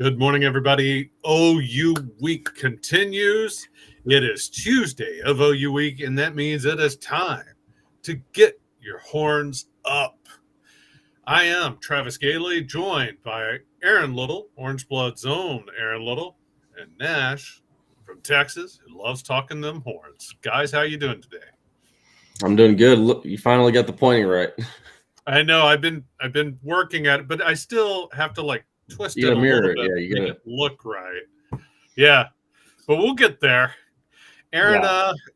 Good morning, everybody. OU week continues. It is Tuesday of OU week, and that means it is time to get your horns up. I am Travis Gailey, joined by Aaron Little, Orange Blood's own Aaron Little, and Nash from Texas, who loves talking them horns. Guys, how you doing today? I'm doing good. Look, you finally got the pointing right. I know I've been working at it, but I still have to twist it a little bit to make it look right. Yeah, but we'll get there. Aaron,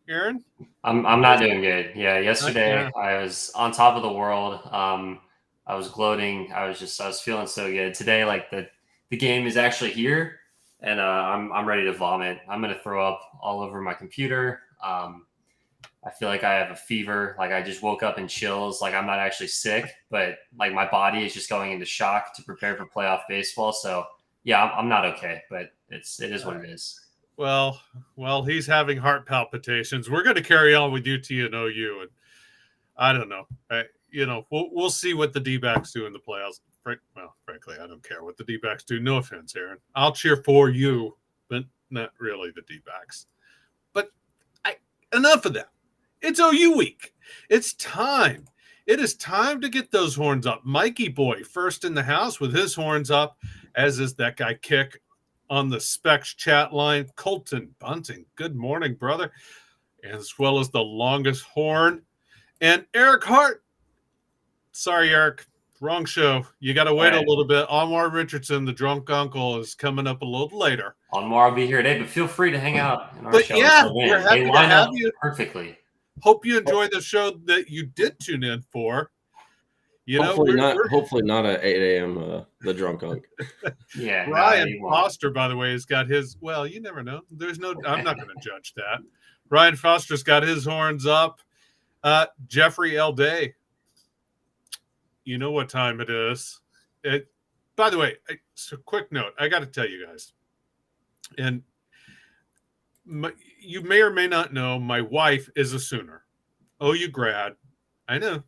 Aaron? I'm not doing good. Yeah, yesterday I was on top of the world. I was gloating. I was feeling so good. Today, the game is actually here, and I'm ready to vomit. I'm gonna throw up all over my computer. I feel like I have a fever. Like I just woke up in chills. Like I'm not actually sick, but like my body is just going into shock to prepare for playoff baseball. So yeah, I'm not okay, but it is what it is. Well, he's having heart palpitations. We're going to carry on with UT and OU, and I don't know. We'll see what the D-backs do in the playoffs. Frankly, I don't care what the D-backs do. No offense, Aaron. I'll cheer for you, but not really the D-backs. But enough of that. It's OU week. It's time. It is time to get those horns up. Mikey boy, first in the house with his horns up, as is that guy Kick on the Specs chat line. Colton Bunting, good morning, brother. As well as the longest horn. And Eric Hart. Sorry, Eric. Wrong show. You got to wait a little bit. Anwar Richardson, the drunk uncle, is coming up a little later. Anwar will be here today, but feel free to hang out in our show. Yeah, we're happy to have you. Perfectly. Hope you enjoyed the show that you did tune in for. Hopefully not at 8 a.m. The drunk unk. Yeah. Ryan Foster, by the way, has got his. Well, you never know. I'm not going to judge that. Ryan Foster's got his horns up. Jeffrey L. Day. You know what time it is. By the way, so quick note. I got to tell you guys, and you may or may not know, my wife is a Sooner. OU grad. I know.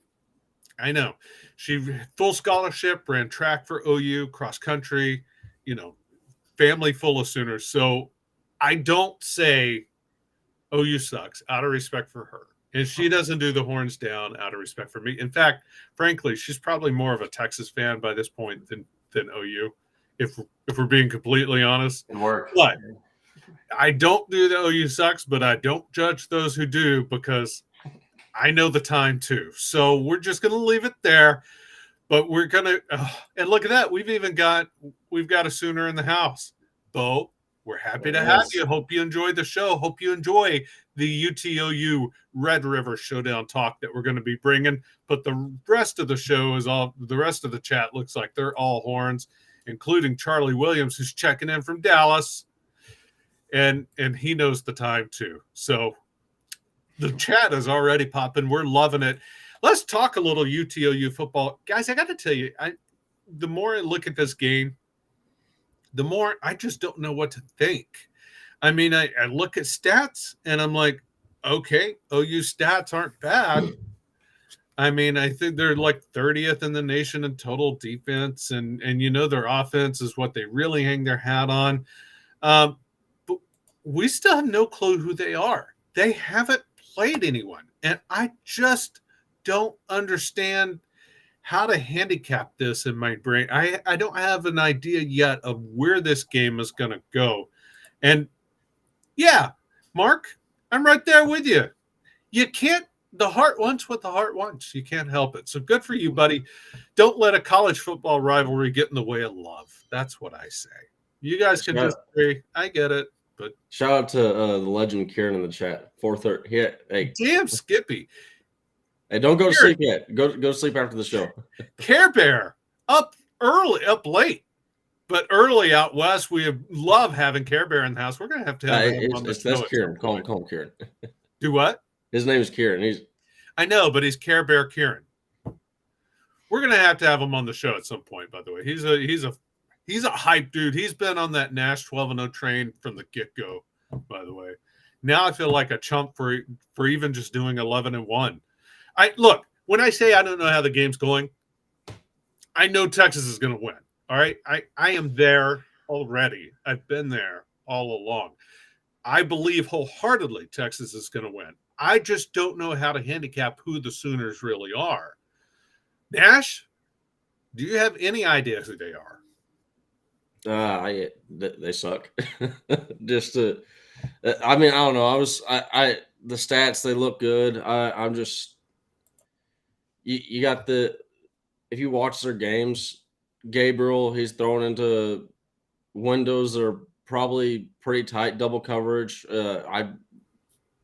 She full scholarship, ran track for OU, cross country, family full of Sooners. So I don't say OU sucks out of respect for her. And she doesn't do the horns down out of respect for me. In fact, frankly, she's probably more of a Texas fan by this point than OU, if we're being completely honest. But I don't do the OU sucks, but I don't judge those who do because I know the time too. So we're just going to leave it there. But we're going to and look at that. We've got a Sooner in the house. Bo, we're happy to have you. Hope you enjoyed the show. Hope you enjoy the UTOU Red River Showdown talk that we're going to be bringing. But the rest of the show the rest of the chat looks like they're all horns, including Charlie Williams, who's checking in from Dallas. And he knows the time too. So the chat is already popping. We're loving it. Let's talk a little UTOU football. Guys, I got to tell you, the more I look at this game, the more I just don't know what to think. I mean, I look at stats and I'm like, okay, OU stats aren't bad. I mean, I think they're like 30th in the nation in total defense. And their offense is what they really hang their hat on. But we still have no clue who they are. They haven't played anyone. And I just don't understand how to handicap this in my brain. I don't have an idea yet of where this game is going to go. And yeah, Mark, I'm right there with you. The heart wants what the heart wants. You can't help it. So good for you, buddy. Don't let a college football rivalry get in the way of love. That's what I say. You guys can just agree. I get it. But shout out to the legend Kieran in the chat. 4:30. Yeah, hey. Damn, Skippy. Hey, don't go to sleep yet. Go to sleep after the show. Care Bear up late, but early out west. We love having Care Bear in the house. We're gonna have to have him on the show. That's Kieran. Call him Kieran. Do what? His name is Kieran. I know, but he's Care Bear Kieran. We're gonna have to have him on the show at some point. By the way, he's a hype dude. He's been on that Nash 12-0 train from the get-go. By the way, now I feel like a chump for even just doing 11-1. Look, when I say I don't know how the game's going, I know Texas is going to win. All right. I am there. already. I've been there all along. I believe wholeheartedly Texas is going to win. I just don't know how to handicap who the Sooners really are. Nash, do you have any idea who they are? They suck. Just to, I mean, I don't know. The stats, they look good. I'm just, you got if you watch their games, Gabriel, he's thrown into windows that are probably pretty tight, double coverage.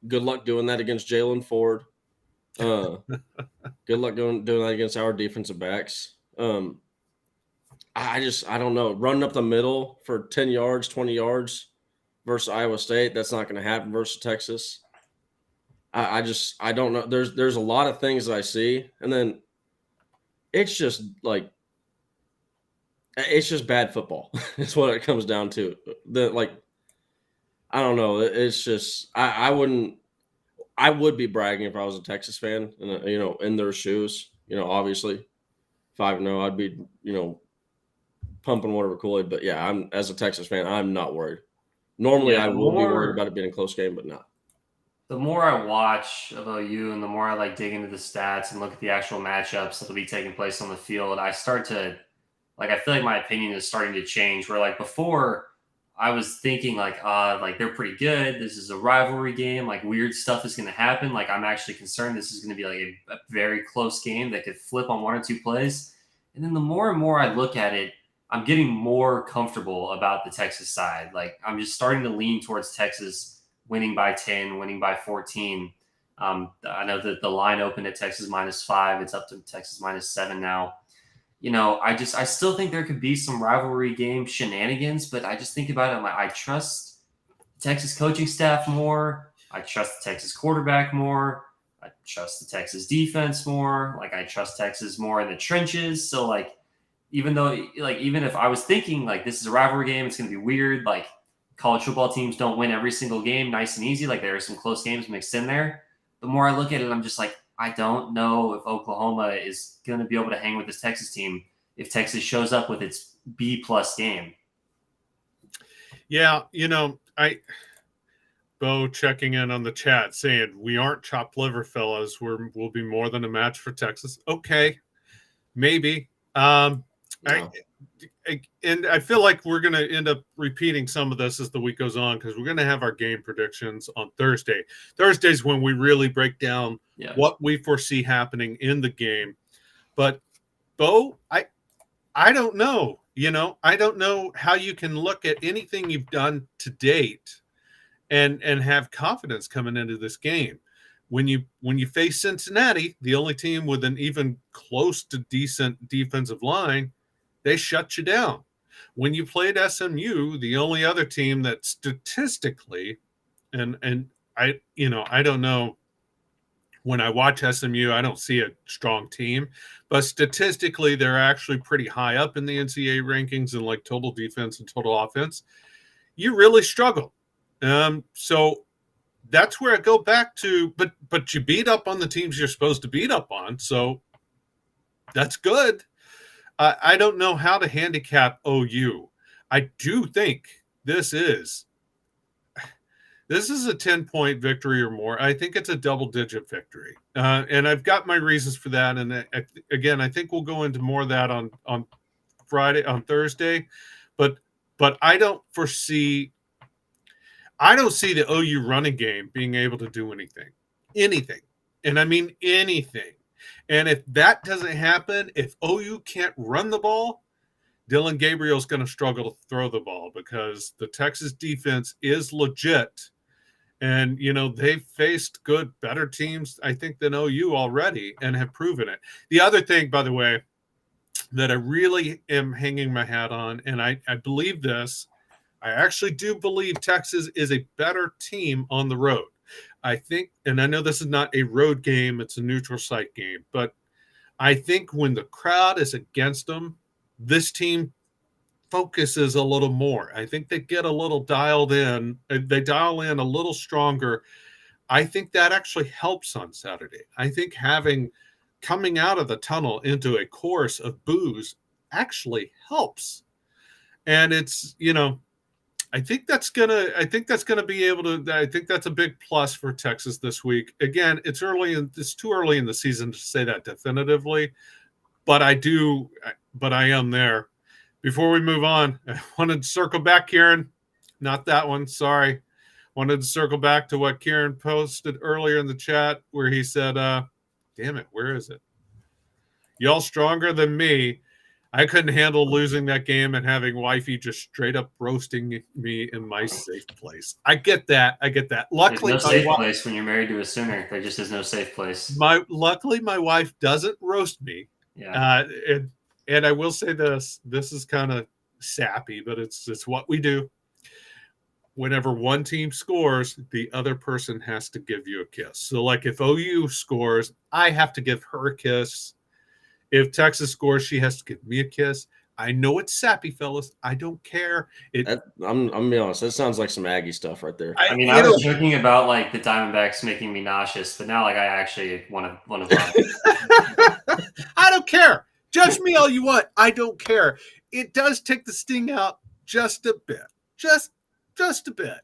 Good luck doing that against Jalen Ford. Good luck doing that against our defensive backs. I don't know. Running up the middle for 10 yards, 20 yards versus Iowa State, that's not going to happen versus Texas. I don't know. There's a lot of things that I see, and then it's just bad football. It's what it comes down to. I don't know. It's just I would be bragging if I was a Texas fan, and in their shoes. Obviously, 5-0, I'd be pumping whatever Kool-Aid. But yeah, as a Texas fan, I'm not worried. Normally, I would be worried about it being a close game, but not. The more I watch of OU and the more I dig into the stats and look at the actual matchups that'll be taking place on the field, I start to I feel like my opinion is starting to change. Where before I was thinking they're pretty good. This is a rivalry game. Weird stuff is going to happen. I'm actually concerned this is going to be a very close game that could flip on 1 or 2 plays. And then the more and more I look at it, I'm getting more comfortable about the Texas side. I'm just starting to lean towards Texas winning by 10, winning by 14. I know that the line opened at Texas -5. It's up to Texas -7 now. I still think there could be some rivalry game shenanigans, but I just think about it. I trust the Texas coaching staff more. I trust the Texas quarterback more. I trust the Texas defense more. I trust Texas more in the trenches. So even if I was thinking this is a rivalry game, it's going to be weird. College football teams don't win every single game nice and easy. There are some close games mixed in there. The more I look at it, I'm just I don't know if Oklahoma is going to be able to hang with this Texas team if Texas shows up with its B+ game. Yeah, Bo checking in on the chat saying, we aren't chopped liver, fellas. We'll be more than a match for Texas. Okay, maybe. No. And I feel like we're going to end up repeating some of this as the week goes on because we're going to have our game predictions on Thursday. Thursday's when we really break down what we foresee happening in the game. But, Bo, I don't know. I don't know how you can look at anything you've done to date and have confidence coming into this game. When you face Cincinnati, the only team with an even close to decent defensive line, they shut you down. When you played SMU, the only other team that statistically, and I don't know, when I watch SMU, I don't see a strong team, but statistically, they're actually pretty high up in the NCAA rankings and total defense and total offense. You really struggle. So that's where I go back to, but you beat up on the teams you're supposed to beat up on. So that's good. I don't know how to handicap OU. I do think this is a 10-point victory or more. I think it's a double-digit victory. And I've got my reasons for that. And again, I think we'll go into more of that on Thursday. But I don't see the OU running game being able to do anything. And I mean anything. And if that doesn't happen, if OU can't run the ball, Dylan Gabriel's going to struggle to throw the ball because the Texas defense is legit. And, they've faced better teams, I think, than OU already and have proven it. The other thing, by the way, that I really am hanging my hat on, and I believe this, I actually do believe Texas is a better team on the road. I think, and I know this is not a road game, it's a neutral site game, but I think when the crowd is against them, this team focuses a little more. I think they get a little dialed in. They dial in a little stronger. I think that actually helps on Saturday. I think coming out of the tunnel into a chorus of boos actually helps. And it's, I think that's gonna be able to. I think that's a big plus for Texas this week. Again, it's too early in the season to say that definitively, but I am there. Before we move on, I wanted to circle back, Kieran. Not that one. Sorry. Wanted to circle back to what Kieran posted earlier in the chat where he said, damn it, where is it? Y'all stronger than me. I couldn't handle losing that game and having wifey just straight up roasting me in my safe place. I get that. Luckily, there's no safe place when you're married to a Sooner. There just is no safe place. Luckily, my wife doesn't roast me. Yeah. And I will say this is kind of sappy, but it's what we do. Whenever one team scores, the other person has to give you a kiss. So, like if OU scores, I have to give her a kiss. If Texas scores, she has to give me a kiss. I know it's sappy, fellas. I don't care. I'm gonna be honest. That sounds like some Aggie stuff right there. I was joking about like the Diamondbacks making me nauseous, but now like I actually want to. I don't care. Judge me all you want. I don't care. It does take the sting out just a bit, just a bit.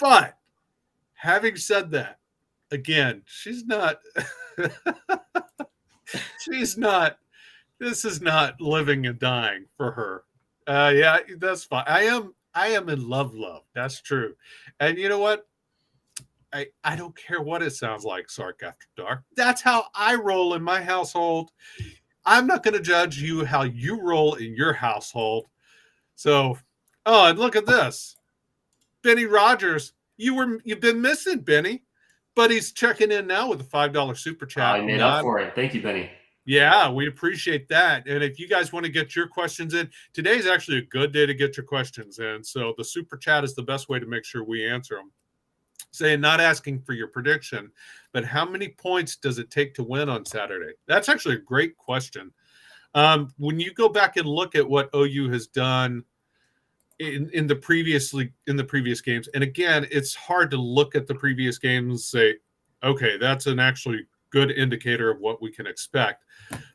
But having said that, again, she's not. She's not. This is not living and dying for her. Yeah, that's fine. I am in love. That's true. And you know what? I don't care what it sounds like, Sark After Dark. That's how I roll in my household. I'm not going to judge you how you roll in your household. So, and look at this. Benny Rogers, you've been missing, Benny. But he's checking in now with a $5 super chat. I made up for it. Thank you, Benny. Yeah, we appreciate that. And if you guys want to get your questions in, today's actually a good day to get your questions in. So the super chat is the best way to make sure we answer them. Saying not asking for your prediction, but how many points does it take to win on Saturday? That's actually a great question. When you go back and look at what OU has done in the previous games, and again, it's hard to look at the previous games and say, okay, that's an actually good indicator of what we can expect.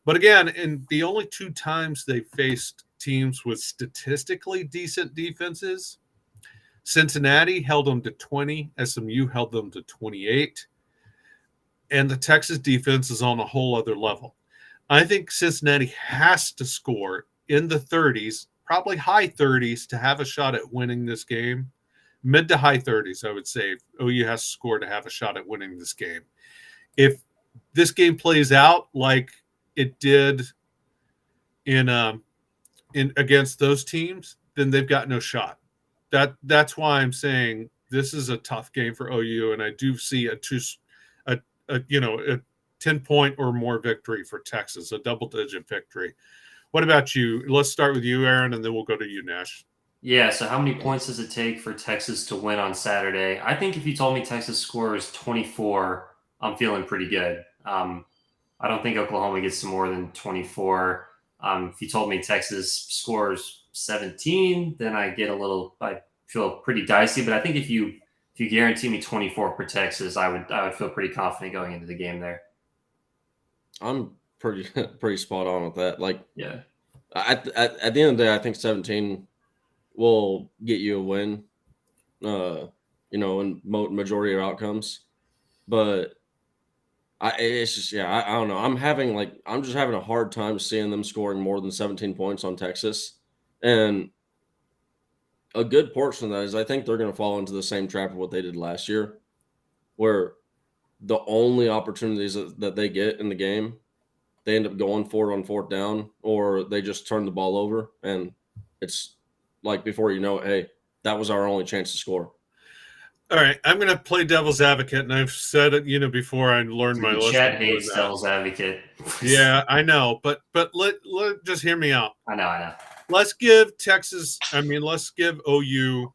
But again, in the only 2 times they faced teams with statistically decent defenses, Cincinnati held them to 20, SMU held them to 28, and the Texas defense is on a whole other level. I think Cincinnati has to score in the 30s, probably high 30s, to have a shot at winning this game. Mid to high 30s, I would say. OU has to score to have a shot at winning this game. If this game plays out like it did in against those teams, then they've got no shot. That's why I'm saying this is a tough game for OU, and I do see a 10-point or more victory for Texas, a double-digit victory. What about you? Let's start with you, Aaron, and then we'll go to you, Nash. Yeah, so how many points does it take for Texas to win on Saturday? I think if you told me Texas scores 24, I'm feeling pretty good. I don't think Oklahoma gets to more than 24. If you told me Texas scores 17, then I feel pretty dicey. But I think if you guarantee me 24 for Texas, I would feel pretty confident going into the game there. I'm pretty spot on with that. Like, yeah, at the end of the day, I think 17 will get you a win. In majority of outcomes, but it's just I don't know. I'm just having a hard time seeing them scoring more than 17 points on Texas, and a good portion of that is I think they're going to fall into the same trap of what they did last year, where the only opportunities that they get in the game, they end up going for it on 4th down, or they just turn the ball over, and it's like before you know it, hey, that was our only chance to score. All right, I'm going to play devil's advocate, and I've said it, before I learned my lesson. Chat hates devil's advocate. Yeah, I know, but let just hear me out. I know. Let's give OU.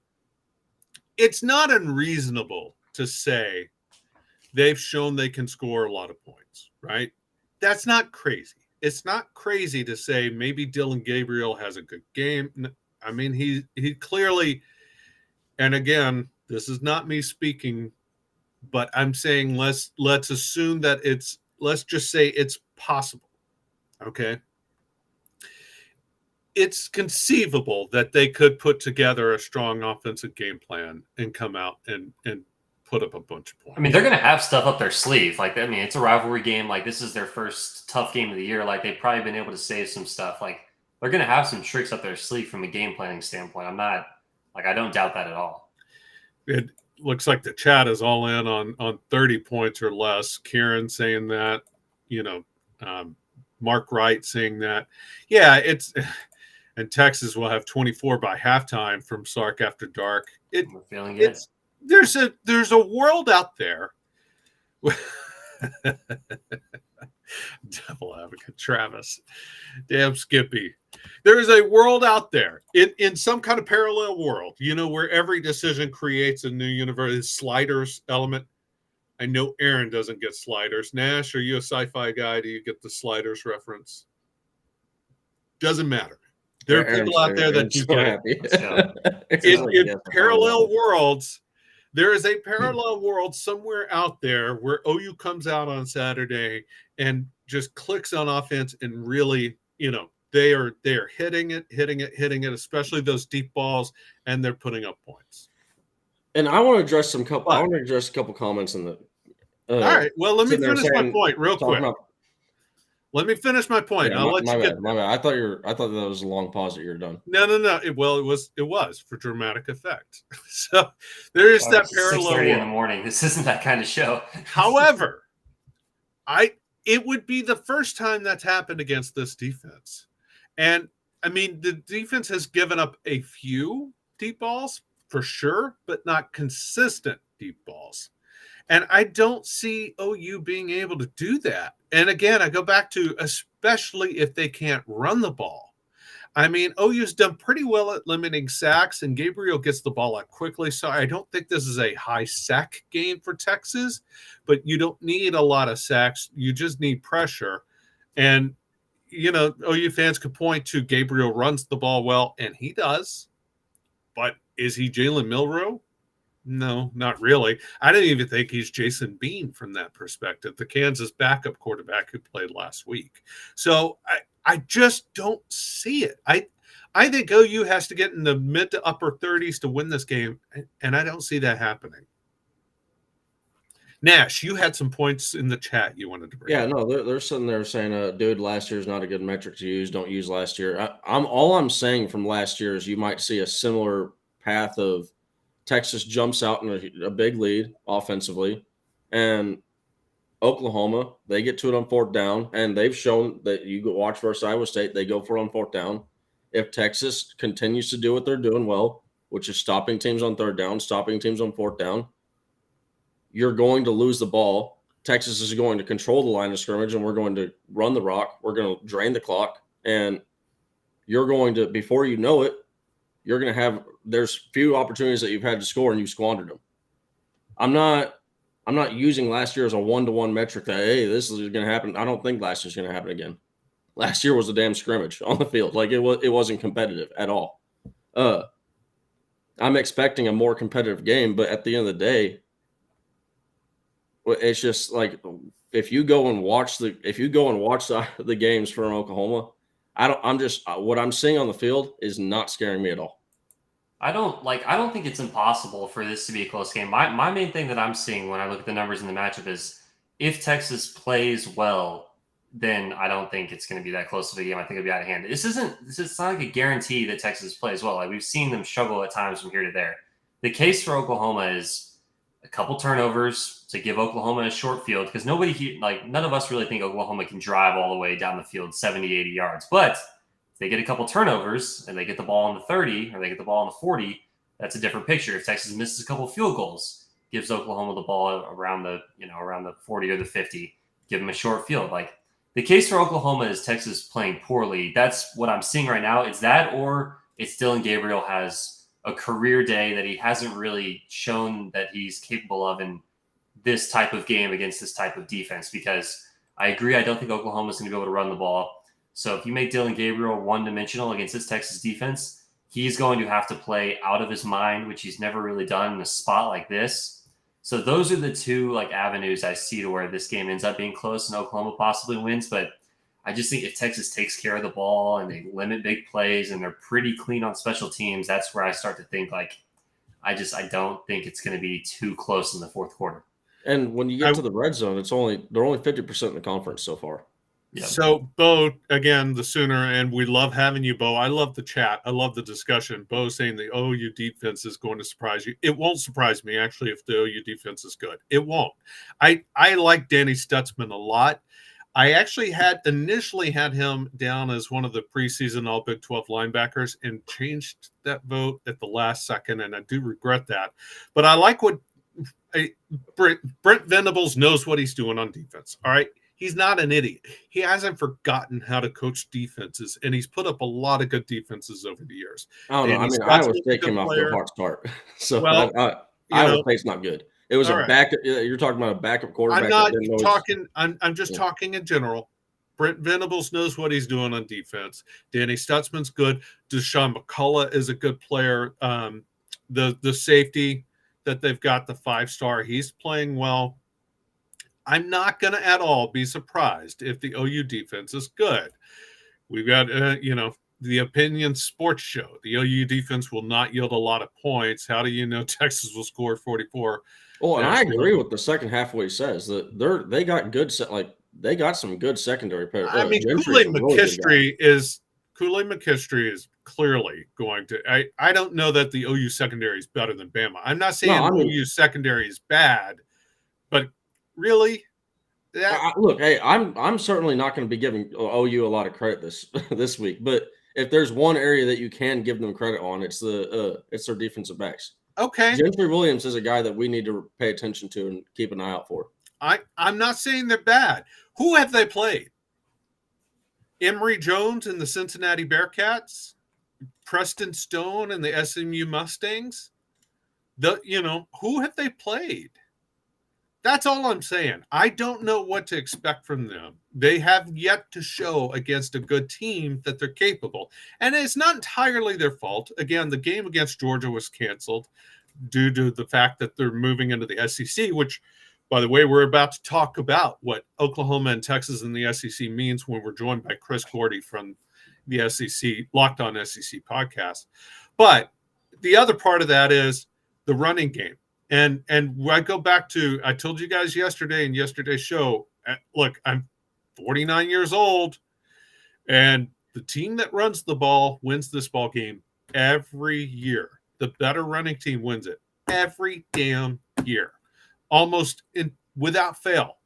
It's not unreasonable to say they've shown they can score a lot of points, right? That's not crazy. It's not crazy to say maybe Dylan Gabriel has a good game. I mean, he clearly, and again, this is not me speaking, but I'm saying let's assume that let's just say it's possible. Okay. it's conceivable that they could put together a strong offensive game plan and come out and put up a bunch of points. I mean, they're going to have stuff up their sleeve. Like, I mean, it's a rivalry game. Like, this is their first tough game of the year. Like, they've probably been able to save some stuff. Like, they're going to have some tricks up their sleeve from a game planning standpoint. I don't doubt that at all. It looks like the chat is all in on 30 points or less. Kieran saying that, Mark Wright saying that. Yeah, and Texas will have 24 by halftime from Sark After Dark. I'm feeling good. There's a world out there. Devil advocate Travis. Damn Skippy. There is a world out there in some kind of parallel world, where every decision creates a new universe. Sliders element. I know Aaron doesn't get sliders. Nash, are you a sci-fi guy? Do you get the sliders reference? Doesn't matter. There are people out there that do get it. In parallel worlds, there is a parallel world somewhere out there where OU comes out on Saturday and just clicks on offense and really, they are hitting it, especially those deep balls, and they're putting up points. And I want to address a couple comments in the. All right. Well, let me finish my point real quick. Let me finish my point. Yeah, my bad. I thought that was a long pause that you're done. No. It was for dramatic effect. So there is that parallel. 6:30 in the morning. This isn't that kind of show. However, it would be the first time that's happened against this defense. And I mean, the defense has given up a few deep balls for sure, but not consistent deep balls. And I don't see OU being able to do that. And again, I go back to especially if they can't run the ball. I mean, OU's done pretty well at limiting sacks, and Gabriel gets the ball out quickly. So I don't think this is a high sack game for Texas, but you don't need a lot of sacks. You just need pressure. And, OU fans could point to Gabriel runs the ball well, and he does. But is he Jalen Milroe? No, not really. I didn't even think he's Jason Bean from that perspective, the Kansas backup quarterback who played last week. So I just don't see it. I think OU has to get in the mid to upper 30s to win this game, and I don't see that happening. Nash, you had some points in the chat you wanted to bring up. No, they're sitting there saying, dude, last year is not a good metric to use. Don't use last year. I'm saying from last year is you might see a similar path of Texas jumps out in a big lead offensively, and Oklahoma, they get to it on fourth down, and they've shown that you go watch versus Iowa State, they go for it on fourth down. If Texas continues to do what they're doing well, which is stopping teams on third down, stopping teams on fourth down, you're going to lose the ball. Texas is going to control the line of scrimmage, and we're going to run the rock. We're going to drain the clock, and you're going to, before you know it, you're going to have – there's few opportunities that you've had to score and you squandered them. I'm not using last year as a one-to-one metric that, hey, this is going to happen. I don't think last year's going to happen again. Last year was a damn scrimmage on the field. Like, it wasn't competitive at all. I'm expecting a more competitive game, but at the end of the day, it's just like if you go and watch the games from Oklahoma, what I'm seeing on the field is not scaring me at all. I don't think it's impossible for this to be a close game. My main thing that I'm seeing when I look at the numbers in the matchup is if Texas plays well, then I don't think it's going to be that close of a game. I think it'll be out of hand. It's not like a guarantee that Texas plays well. Like, we've seen them struggle at times from here to there. The case for Oklahoma is a couple turnovers to give Oklahoma a short field, because none of us really think Oklahoma can drive all the way down the field 70, 80 yards. But if they get a couple turnovers and they get the ball on the 30 or they get the ball on the 40, that's a different picture. If Texas misses a couple field goals, gives Oklahoma the ball around the 40 or the 50, give them a short field. Like, the case for Oklahoma is Texas playing poorly. That's what I'm seeing right now. It's that, or it's Dylan Gabriel has a career day that he hasn't really shown that he's capable of in this type of game against this type of defense. Because I agree, I don't think Oklahoma's going to be able to run the ball. So if you make Dylan Gabriel one-dimensional against this Texas defense, he's going to have to play out of his mind, which he's never really done in a spot like this. So those are the two avenues I see to where this game ends up being close and Oklahoma possibly wins. But I just think if Texas takes care of the ball and they limit big plays and they're pretty clean on special teams, that's where I start to think like I don't think it's going to be too close in the fourth quarter. And when you get to the red zone, they're only 50% in the conference so far. Yep. So, Bo, again, the Sooner, and we love having you, Bo. I love the chat. I love the discussion. Bo saying the OU defense is going to surprise you. It won't surprise me, actually, if the OU defense is good. It won't. I like Danny Stutzman a lot. I actually initially had him down as one of the preseason All Big 12 linebackers and changed that vote at the last second, and I do regret that. But I like what Brent Venables knows what he's doing on defense, all right? He's not an idiot. He hasn't forgotten how to coach defenses, and he's put up a lot of good defenses over the years. I don't know. I mean, Iowa State came off to a hard start. So Iowa State's not good. It was a backup. You're talking about a backup quarterback. I'm not talking. I'm just talking in general. Brent Venables knows what he's doing on defense. Danny Stutzman's good. Deshaun McCullough is a good player. The safety that they've got, the 5-star, he's playing well. I'm not going to at all be surprised if the OU defense is good. We've got, the Opinion Sports Show. The OU defense will not yield a lot of points. How do you know Texas will score 44? Well, and I agree with the second half what he says that they got good they got some good secondary players. I mean, Kool-Aid McKistry is clearly going to. I don't know that the OU secondary is better than Bama. I'm not saying OU secondary is bad, but really, look, hey, I'm certainly not going to be giving OU a lot of credit this week, but if there's one area that you can give them credit on, it's their defensive backs. Okay, Gentry Williams is a guy that we need to pay attention to and keep an eye out for. I'm not saying they're bad. Who have they played? Emory Jones and the Cincinnati Bearcats, Preston Stone and the SMU Mustangs. Who have they played? That's all I'm saying. I don't know what to expect from them. They have yet to show against a good team that they're capable. And it's not entirely their fault. Again, the game against Georgia was canceled due to the fact that they're moving into the SEC, which, by the way, we're about to talk about what Oklahoma and Texas and the SEC means when we're joined by Chris Gordy from the SEC, Locked On SEC podcast. But the other part of that is the running game. And I go back to, I told you guys yesterday in yesterday's show, look, I'm 49 years old, and the team that runs the ball wins this ball game every year. The better running team wins it every damn year, almost without fail.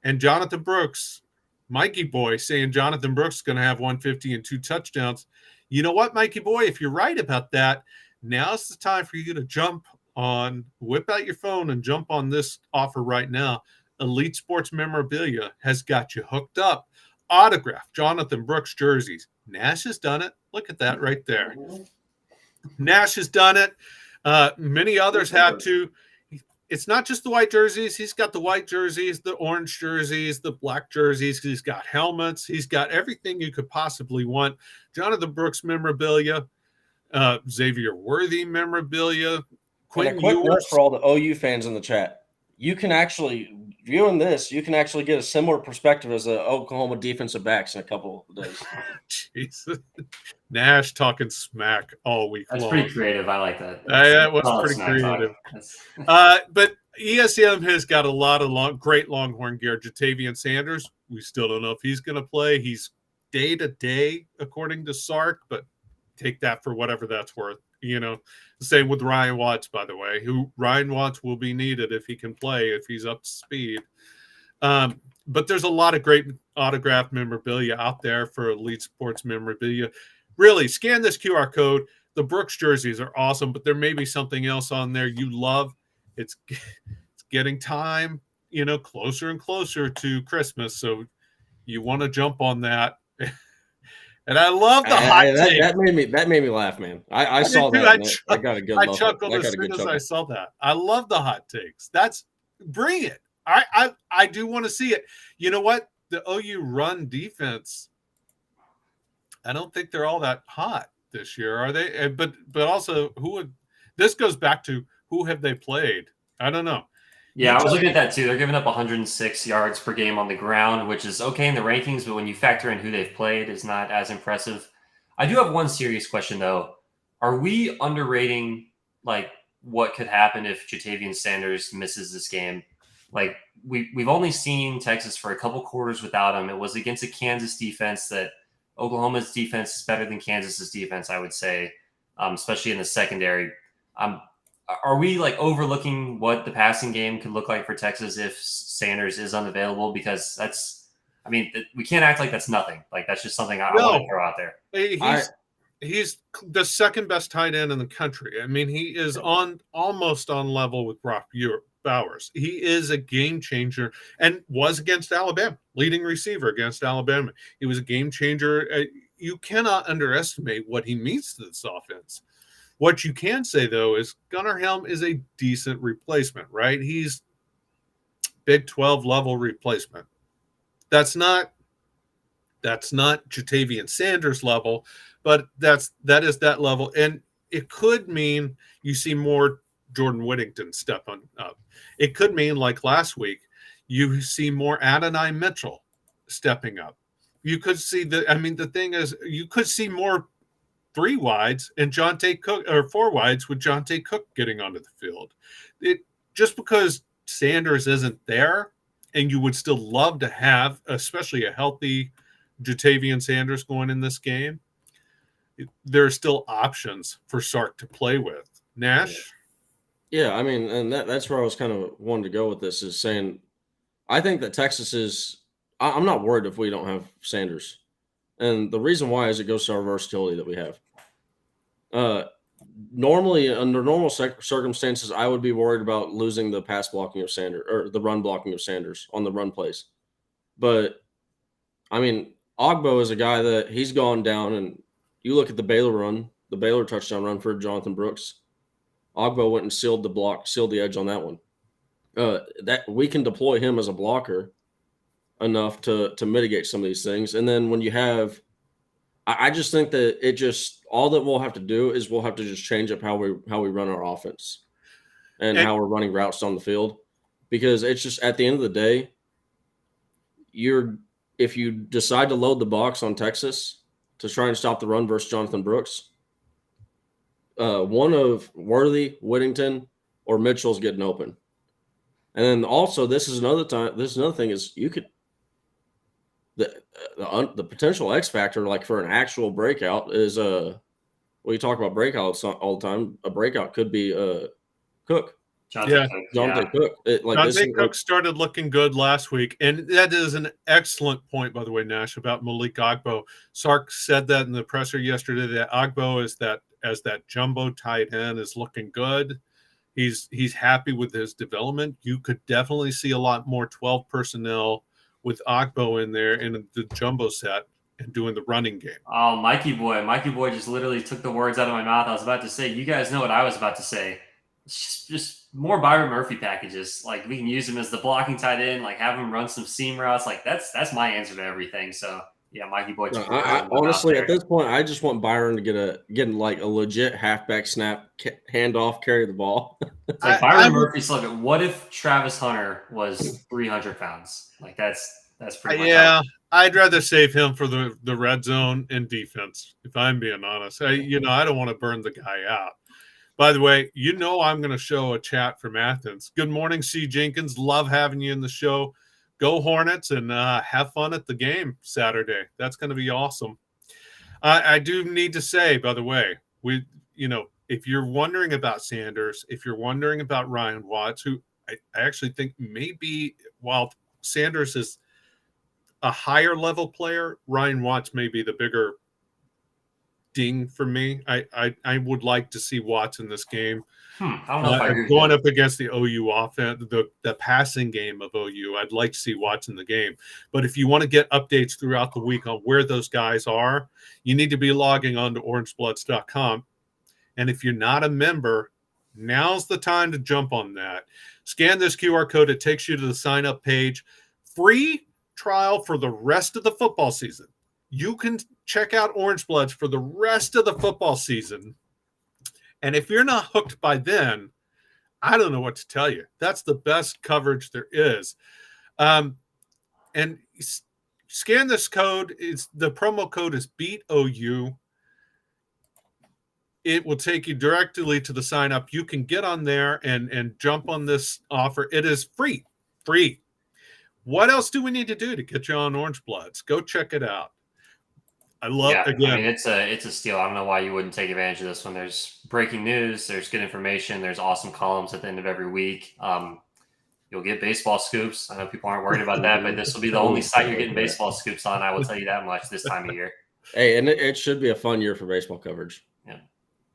And Jonathan Brooks, Mikey boy, saying Jonathan Brooks is going to have 150 and 2 touchdowns. You know what, Mikey boy, if you're right about that, now's the time for you to whip out your phone and jump on this offer right now. Elite Sports Memorabilia has got you hooked up. Autograph Jonathan Brooks jerseys. Nash has done it. Look at that right there. Nash has done it. Many others have too. It's not just the white jerseys. He's got the white jerseys, the orange jerseys, the black jerseys. He's got helmets. He's got everything you could possibly want. Jonathan Brooks memorabilia, Xavier Worthy memorabilia. And a quick note for all the OU fans in the chat. You can actually, viewing this, you can actually get a similar perspective as the Oklahoma defensive backs in a couple of days. Jesus. Nash talking smack all week long. That's pretty creative. I like that. That was pretty creative. But ESM has got a lot of great Longhorn gear. Jatavian Sanders, we still don't know if he's going to play. He's day-to-day, according to Sark, but take that for whatever that's worth. Same with Ryan Watts, by the way. Ryan Watts will be needed if he can play, if he's up to speed. But there's a lot of great autographed memorabilia out there for Elite Sports Memorabilia. Really, scan this QR code. The Brooks jerseys are awesome, but there may be something else on there you love. It's getting time, closer and closer to Christmas, so you want to jump on that. And I love the hot take. That made me laugh, man. I saw that. I got a good laugh. I chuckled as soon as I saw that. I love the hot takes. Bring it. I do want to see it. You know what? The OU run defense, I don't think they're all that hot this year, are they? But also, this goes back to who have they played? I don't know. Yeah, I was looking at that too. They're giving up 106 yards per game on the ground, which is okay in the rankings, but when you factor in who they've played, it's not as impressive. I do have one serious question though. Are we underrating like what could happen if Jatavian Sanders misses this game? Like we've only seen Texas for a couple quarters without him. It was against a Kansas defense that Oklahoma's defense is better than Kansas's defense, I would say, especially in the secondary. Are we like overlooking what the passing game could look like for Texas if Sanders is unavailable? Because we can't act like that's nothing. Like that's just something I want to throw out there. He's the second best tight end in the country. I mean, he is almost on level with Brock Bowers. He is a game changer and was against Alabama, leading receiver against Alabama. He was a game changer. You cannot underestimate what he means to this offense. What you can say, though, is Gunnar Helm is a decent replacement, right? He's Big 12 level replacement. That's not Jatavian Sanders level, but that is that level. And it could mean you see more Jordan Whittington step up. It could mean, like last week, you see more Adonai Mitchell stepping up. You could see the thing is, you could see more 3 wides and Jonte Cook, or 4 wides with Jonte Cook getting onto the field. Just because Sanders isn't there, and you would still love to have, especially a healthy Jatavian Sanders going in this game, there are still options for Sark to play with. Nash? Yeah, I mean, and that's where I was kind of wanting to go with this, is saying I think that Texas is – I'm not worried if we don't have Sanders. And the reason why is it goes to our versatility that we have. Normally, under normal circumstances, I would be worried about losing the pass blocking of Sanders or the run blocking of Sanders on the run plays. But, I mean, Ogbo is a guy that he's gone down, and you look at the Baylor touchdown run for Jonathan Brooks. Ogbo went and sealed the edge on that one. That we can deploy him as a blocker enough to mitigate some of these things. And then when you have – I just think that all that we'll have to do is we'll have to just change up how we run our offense and how we're running routes on the field, because it's just at the end of the day, if you decide to load the box on Texas to try and stop the run versus Jonathan Brooks, one of Worthy, Whittington, or Mitchell's getting open. And then also this is another thing is you could the potential X factor, like for an actual breakout, is we talk about breakouts all the time. A breakout could be Cook. Jonte Cook started looking good last week, and that is an excellent point, by the way, Nash, about Malik Ogbo. Sark said that in the presser yesterday, that Ogbo is that jumbo tight end is looking good. He's happy with his development. You could definitely see a lot more 12 personnel with Ogbo in there in the jumbo set and doing the running game. Oh, Mikey boy just literally took the words out of my mouth. I was about to say, you guys know what I was about to say. It's just more Byron Murphy packages. Like, we can use him as the blocking tight end, like have him run some seam routes. Like that's my answer to everything. So yeah, Mikey boy. Honestly, at this point, I just want Byron to get like a legit halfback snap, handoff, carry the ball. It's like Byron Murphy slogan. What if Travis Hunter was 300 pounds? Like that's pretty much. Yeah, I'd rather save him for the red zone and defense, if I'm being honest. I don't want to burn the guy out. By the way, I'm going to show a chat from Athens. Good morning, C. Jenkins. Love having you in the show. Go Hornets and have fun at the game Saturday. That's going to be awesome. I do need to say, by the way, if you're wondering about Sanders, if you're wondering about Ryan Watts, who I actually think maybe while Sanders is a higher level player, Ryan Watts may be the bigger ding for me. I would like to see Watts in this game. I don't know if I agree going up against the OU offense, the passing game of OU. I'd like to see Watts in the game. But if you want to get updates throughout the week on where those guys are, you need to be logging on to orangebloods.com. And if you're not a member, now's the time to jump on that. Scan this QR code. It takes you to the sign up page. Free trial for the rest of the football season. You can check out Orange Bloods for the rest of the football season. And if you're not hooked by then, I don't know what to tell you. That's the best coverage there is. And scan this code. The promo code is BEATOU. It will take you directly to the sign up. You can get on there and jump on this offer. It is free. What else do we need to do to get you on Orange Bloods? Go check it out. I mean, it's a steal. I don't know why you wouldn't take advantage of this one. There's breaking news, there's good information, there's awesome columns at the end of every week. You'll get baseball scoops. I know people aren't worried about that, but this will be the only site you're getting baseball scoops on. I will tell you that much this time of year. Hey, and it should be a fun year for baseball coverage. Yeah,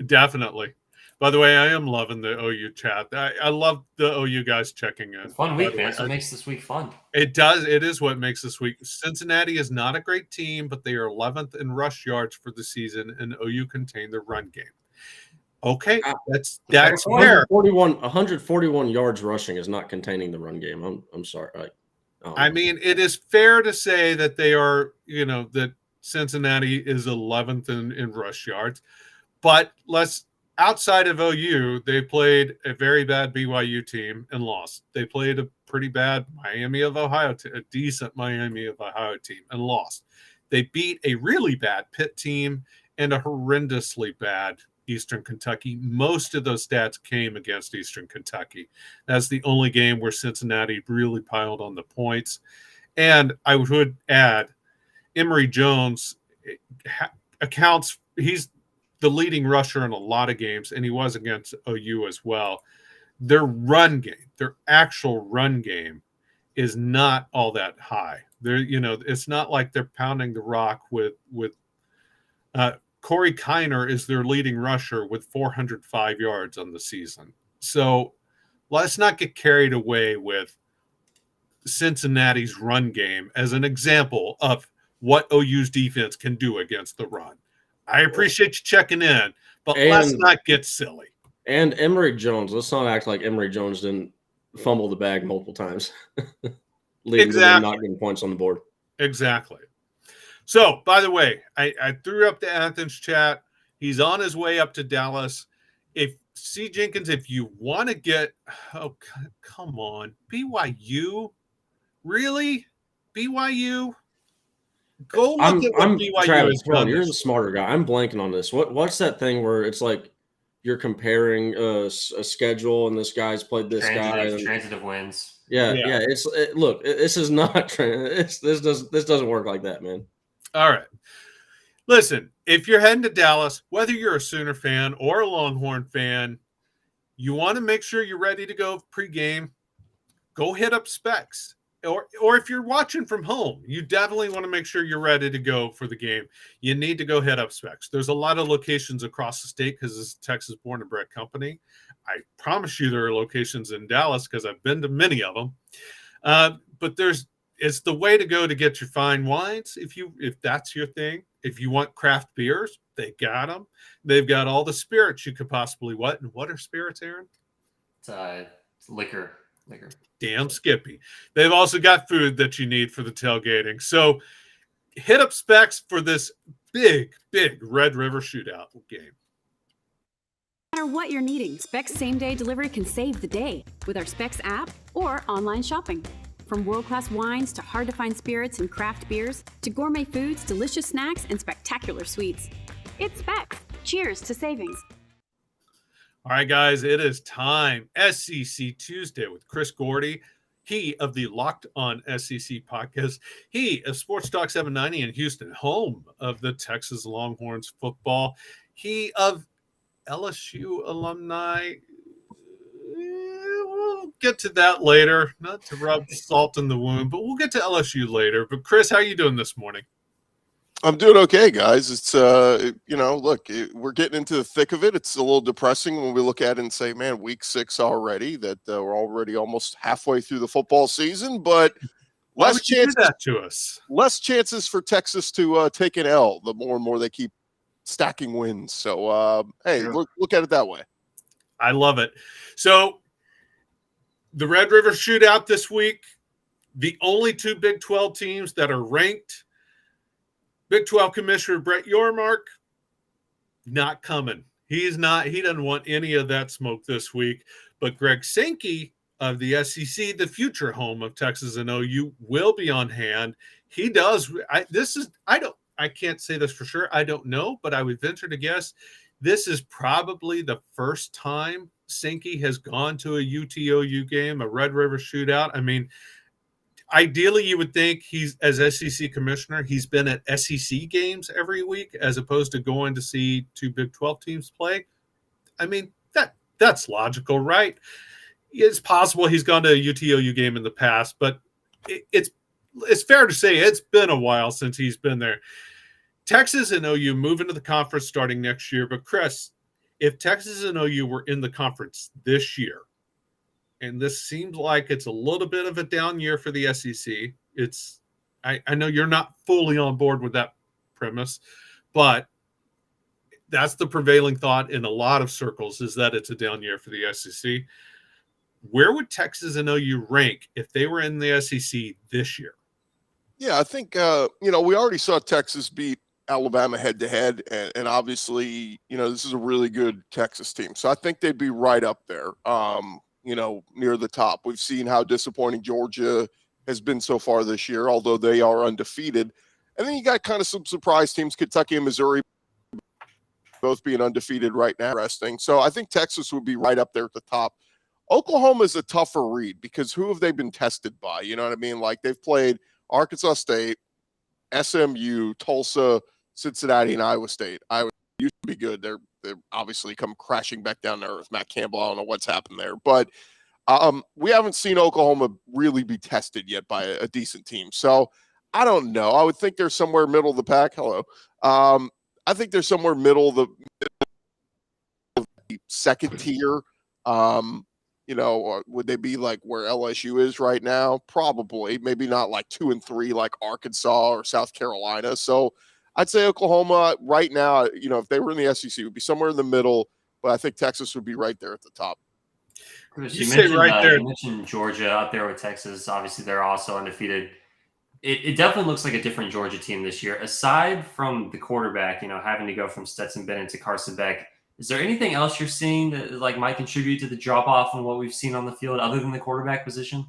definitely. By the way, I am loving the OU chat. I love the OU guys checking in. Fun week, man. That's what makes this week fun. It does. It is what makes this week. Cincinnati is not a great team, but they are 11th in rush yards for the season, and OU contain the run game. Okay, that's fair. 141 yards rushing is not containing the run game. I'm sorry. I mean, it is fair to say that they are, that Cincinnati is 11th in rush yards, but outside of OU, they played a very bad BYU team and lost. They played a pretty bad Miami of Ohio, a decent Miami of Ohio team and lost. They beat a really bad Pitt team and a horrendously bad Eastern Kentucky. Most of those stats came against Eastern Kentucky. That's the only game where Cincinnati really piled on the points. And I would add, Emory Jones he's the leading rusher in a lot of games, and he was against OU as well. Their actual run game is not all that high. It's not like they're pounding the rock with Corey Kiner is their leading rusher with 405 yards on the season. So let's not get carried away with Cincinnati's run game as an example of what OU's defense can do against the run. I appreciate you checking in, but let's not get silly. And Emory Jones, let's not act like Emory Jones didn't fumble the bag multiple times, leading to them not getting points on the board. Exactly. So, by the way, I threw up the Athens chat. He's on his way up to Dallas. If you want to get – oh, come on. BYU? Really? BYU? Go look at what BYU Travis, has done. You're the smarter guy. I'm blanking on this. What's that thing where it's like you're comparing a schedule and this guy's played this transitive wins. Yeah. Look, this is not this doesn't work like that, man. All right. Listen, if you're heading to Dallas, whether you're a Sooner fan or a Longhorn fan, you want to make sure you're ready to go pregame. Go hit up Specs. Or if you're watching from home, you definitely want to make sure you're ready to go for the game. You need to go hit up Specs. There's a lot of locations across the state because it's a Texas born and bred company. I promise you there are locations in Dallas because I've been to many of them. But it's the way to go to get your fine wines if that's your thing. If you want craft beers, they got them. They've got all the spirits you could possibly want. And what are spirits, Aaron? It's liquor. Damn Skippy. They've also got food that you need for the tailgating. So hit up Specs for this big Red River shootout game. No matter what you're needing, Specs same-day delivery can save the day with our Specs app or online shopping. From world-class wines to hard-to-find spirits and craft beers to gourmet foods, delicious snacks, and spectacular sweets. It's Specs. Cheers to savings. All right, guys, it is time. SEC Tuesday with Chris Gordy, he of the Locked On SEC podcast, he of Sports Talk 790 in Houston, home of the Texas Longhorns football, he of LSU alumni. We'll get to that later, not to rub salt in the wound, but we'll get to LSU later. But Chris, how are you doing this morning? I'm doing okay, guys. It's, look, we're getting into the thick of it. It's a little depressing when we look at it and say, man, week 6 already, that we're already almost halfway through the football season, but less chances for Texas to take an L the more and more they keep stacking wins. So, hey, look at it that way. I love it. So the Red River shootout this week, the only 2 Big 12 teams that are ranked, Big 12 Commissioner Brett Yormark, not coming. He doesn't want any of that smoke this week. But Greg Sankey of the SEC, the future home of Texas and OU, will be on hand. He does. I can't say this for sure. I don't know, but I would venture to guess this is probably the first time Sankey has gone to a UTOU game, a Red River shootout. I mean, ideally, you would think he's, as SEC commissioner, he's been at SEC games every week as opposed to going to see two Big 12 teams play. I mean, that's logical, right? It's possible he's gone to a UTOU game in the past, but it's fair to say it's been a while since he's been there. Texas and OU move into the conference starting next year. But Chris, if Texas and OU were in the conference this year, and this seems like it's a little bit of a down year for the SEC, I know you're not fully on board with that premise, but that's the prevailing thought in a lot of circles, is that it's a down year for the SEC. Where would Texas and OU rank if they were in the SEC this year? Yeah, I think, we already saw Texas beat Alabama head-to-head, and obviously, this is a really good Texas team. So I think they'd be right up there, near the top. We've seen how disappointing Georgia has been so far this year, although they are undefeated. And then you got kind of some surprise teams, Kentucky and Missouri, both being undefeated right now. Resting. So I think Texas would be right up there at the top. Oklahoma is a tougher read because who have they been tested by? You know what I mean? Like, they've played Arkansas State, SMU, Tulsa, Cincinnati, and Iowa State. Iowa used to be good. They're obviously come crashing back down to earth. Matt Campbell, I don't know what's happened there. But we haven't seen Oklahoma really be tested yet by a decent team. So I don't know. I would think they're somewhere middle of the pack. Hello. I think they're somewhere middle of the second tier. Or would they be like where LSU is right now? Probably. Maybe not like 2 and 3 like Arkansas or South Carolina. So I'd say Oklahoma right now, if they were in the SEC, would be somewhere in the middle, but I think Texas would be right there at the top. Chris, you say right there. You mentioned Georgia up there with Texas. Obviously, they're also undefeated. It definitely looks like a different Georgia team this year. Aside from the quarterback, having to go from Stetson Bennett to Carson Beck, is there anything else you're seeing that might contribute to the drop off in what we've seen on the field other than the quarterback position?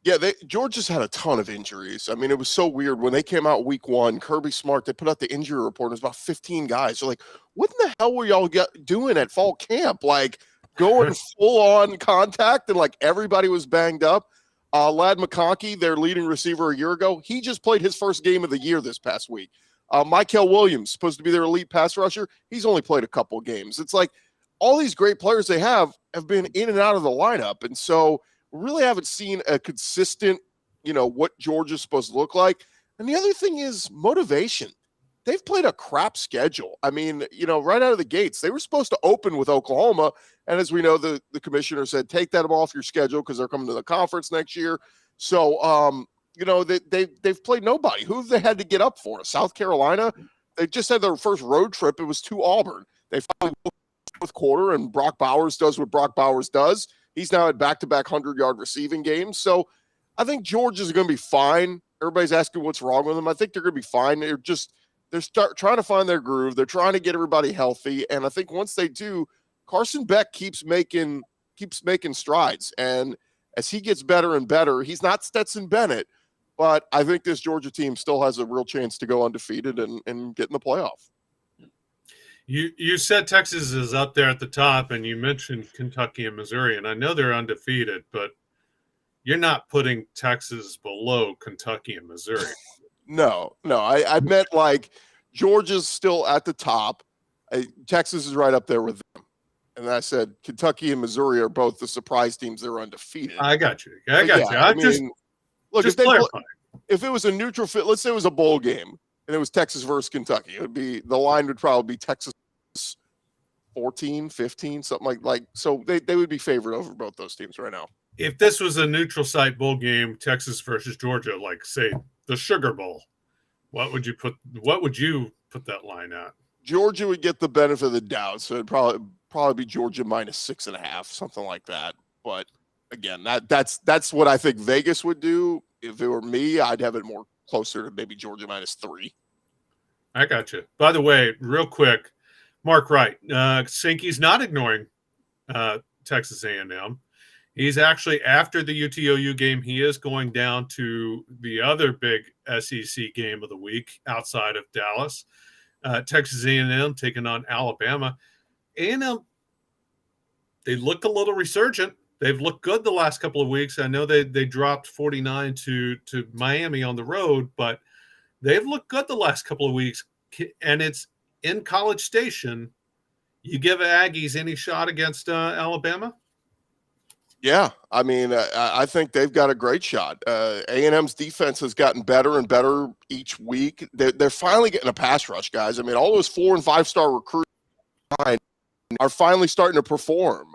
Yeah, Georgia's had a ton of injuries. I mean, it was so weird when they came out week 1. Kirby Smart, they put out the injury report. It was about 15 guys. They're like, "What in the hell were y'all doing at fall camp? Like going full on contact, and like everybody was banged up." Ladd McConkey, their leading receiver a year ago, he just played his first game of the year this past week. Michael Williams, supposed to be their elite pass rusher, he's only played a couple games. It's like all these great players they have been in and out of the lineup. And so we really haven't seen a consistent, what Georgia's supposed to look like. And the other thing is motivation. They've played a crap schedule. I mean, right out of the gates, they were supposed to open with Oklahoma. And as we know, the commissioner said, take that off your schedule because they're coming to the conference next year. So, they've played nobody. Who have they had to get up for? South Carolina? They just had their first road trip. It was to Auburn. They finally won the fourth quarter, and Brock Bowers does what Brock Bowers does. He's now at back-to-back 100-yard receiving games. So I think Georgia's going to be fine. Everybody's asking what's wrong with them. I think they're going to be fine. They're trying to find their groove. They're trying to get everybody healthy. And I think once they do, Carson Beck keeps making strides. And as he gets better and better, he's not Stetson Bennett, but I think this Georgia team still has a real chance to go undefeated and get in the playoff. You said Texas is up there at the top, and you mentioned Kentucky and Missouri, and I know they're undefeated, but you're not putting Texas below Kentucky and Missouri. No, I meant like Georgia's still at the top. Texas is right up there with them. And I said Kentucky and Missouri are both the surprise teams that are undefeated. I got you. If it was a neutral fit, let's say it was a bowl game and it was Texas versus Kentucky, the line would probably be Texas 14, 15, something like so they would be favored over both those teams right now. If this was a neutral site bowl game, Texas versus Georgia, like say the Sugar Bowl, what would you put that line at? Georgia would get the benefit of the doubt, so it'd probably be Georgia -6.5, something like that. But again, that's what I think Vegas would do. If it were me, I'd have it more closer to maybe Georgia -3. I got you. By the way, real quick, Mark Wright, Sankey's not ignoring Texas A&M. He's actually, after the UTOU game, he is going down to the other big SEC game of the week outside of Dallas. Texas A&M taking on Alabama. A&M, they look a little resurgent. They've looked good the last couple of weeks. I know they dropped 49 to Miami on the road, but they've looked good the last couple of weeks. And it's in College Station. You give Aggies any shot against Alabama? Yeah, I mean, I think they've got a great shot. A&M's defense has gotten better and better each week. They're finally getting a pass rush, guys. I mean, all those 4- and 5-star recruits are finally starting to perform.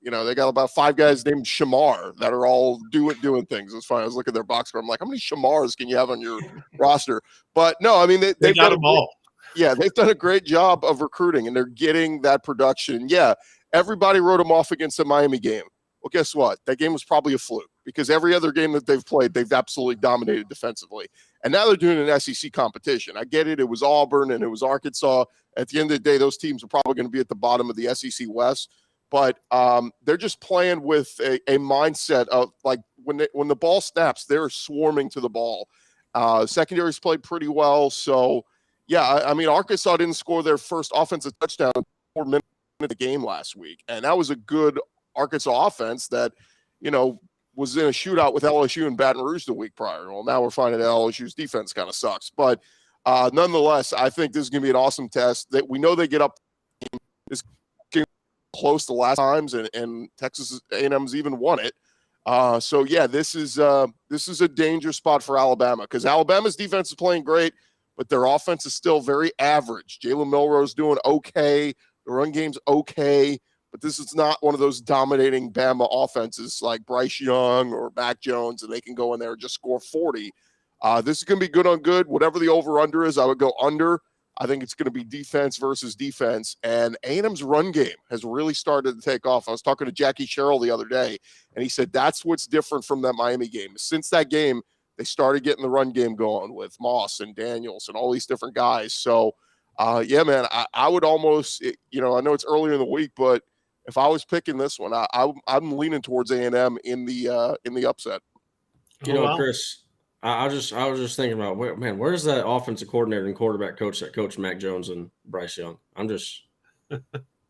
They got about 5 guys named Shamar that are all doing things. It's fine. I was looking at their box score. I'm like, how many Shamars can you have on your roster? But no, I mean, they've got them all. Yeah, they've done a great job of recruiting, and they're getting that production. Yeah, everybody wrote them off against the Miami game. Well, guess what? That game was probably a fluke because every other game that they've played, they've absolutely dominated defensively. And now they're doing an SEC competition. I get it. It was Auburn and it was Arkansas. At the end of the day, those teams are probably going to be at the bottom of the SEC West. But they're just playing with a mindset of, like, when the ball snaps, they're swarming to the ball. Secondary's played pretty well. So, yeah, I mean, Arkansas didn't score their first offensive touchdown in 4 minutes of the game last week. And that was a good Arkansas offense that, was in a shootout with LSU and Baton Rouge the week prior. Well, now we're finding that LSU's defense kind of sucks. But nonetheless, I think this is going to be an awesome test. That we know they get up is close the last times, and Texas A&M's even won it. So yeah, this is a danger spot for Alabama because Alabama's defense is playing great, but their offense is still very average. Jalen Milroe's doing okay. The run game's okay. But this is not one of those dominating Bama offenses like Bryce Young or Mac Jones, and they can go in there and just score 40. This is going to be good on good. Whatever the over-under is, I would go under. I think it's going to be defense versus defense. And A&M's run game has really started to take off. I was talking to Jackie Sherrill the other day, and he said that's what's different from that Miami game. Since that game, they started getting the run game going with Moss and Daniels and all these different guys. So, yeah, man, I would almost, I know it's earlier in the week, but if I was picking this one, I'm leaning towards A&M in the upset. Chris, I was just thinking about where's that offensive coordinator and quarterback coach that coached Mac Jones and Bryce Young? I'm just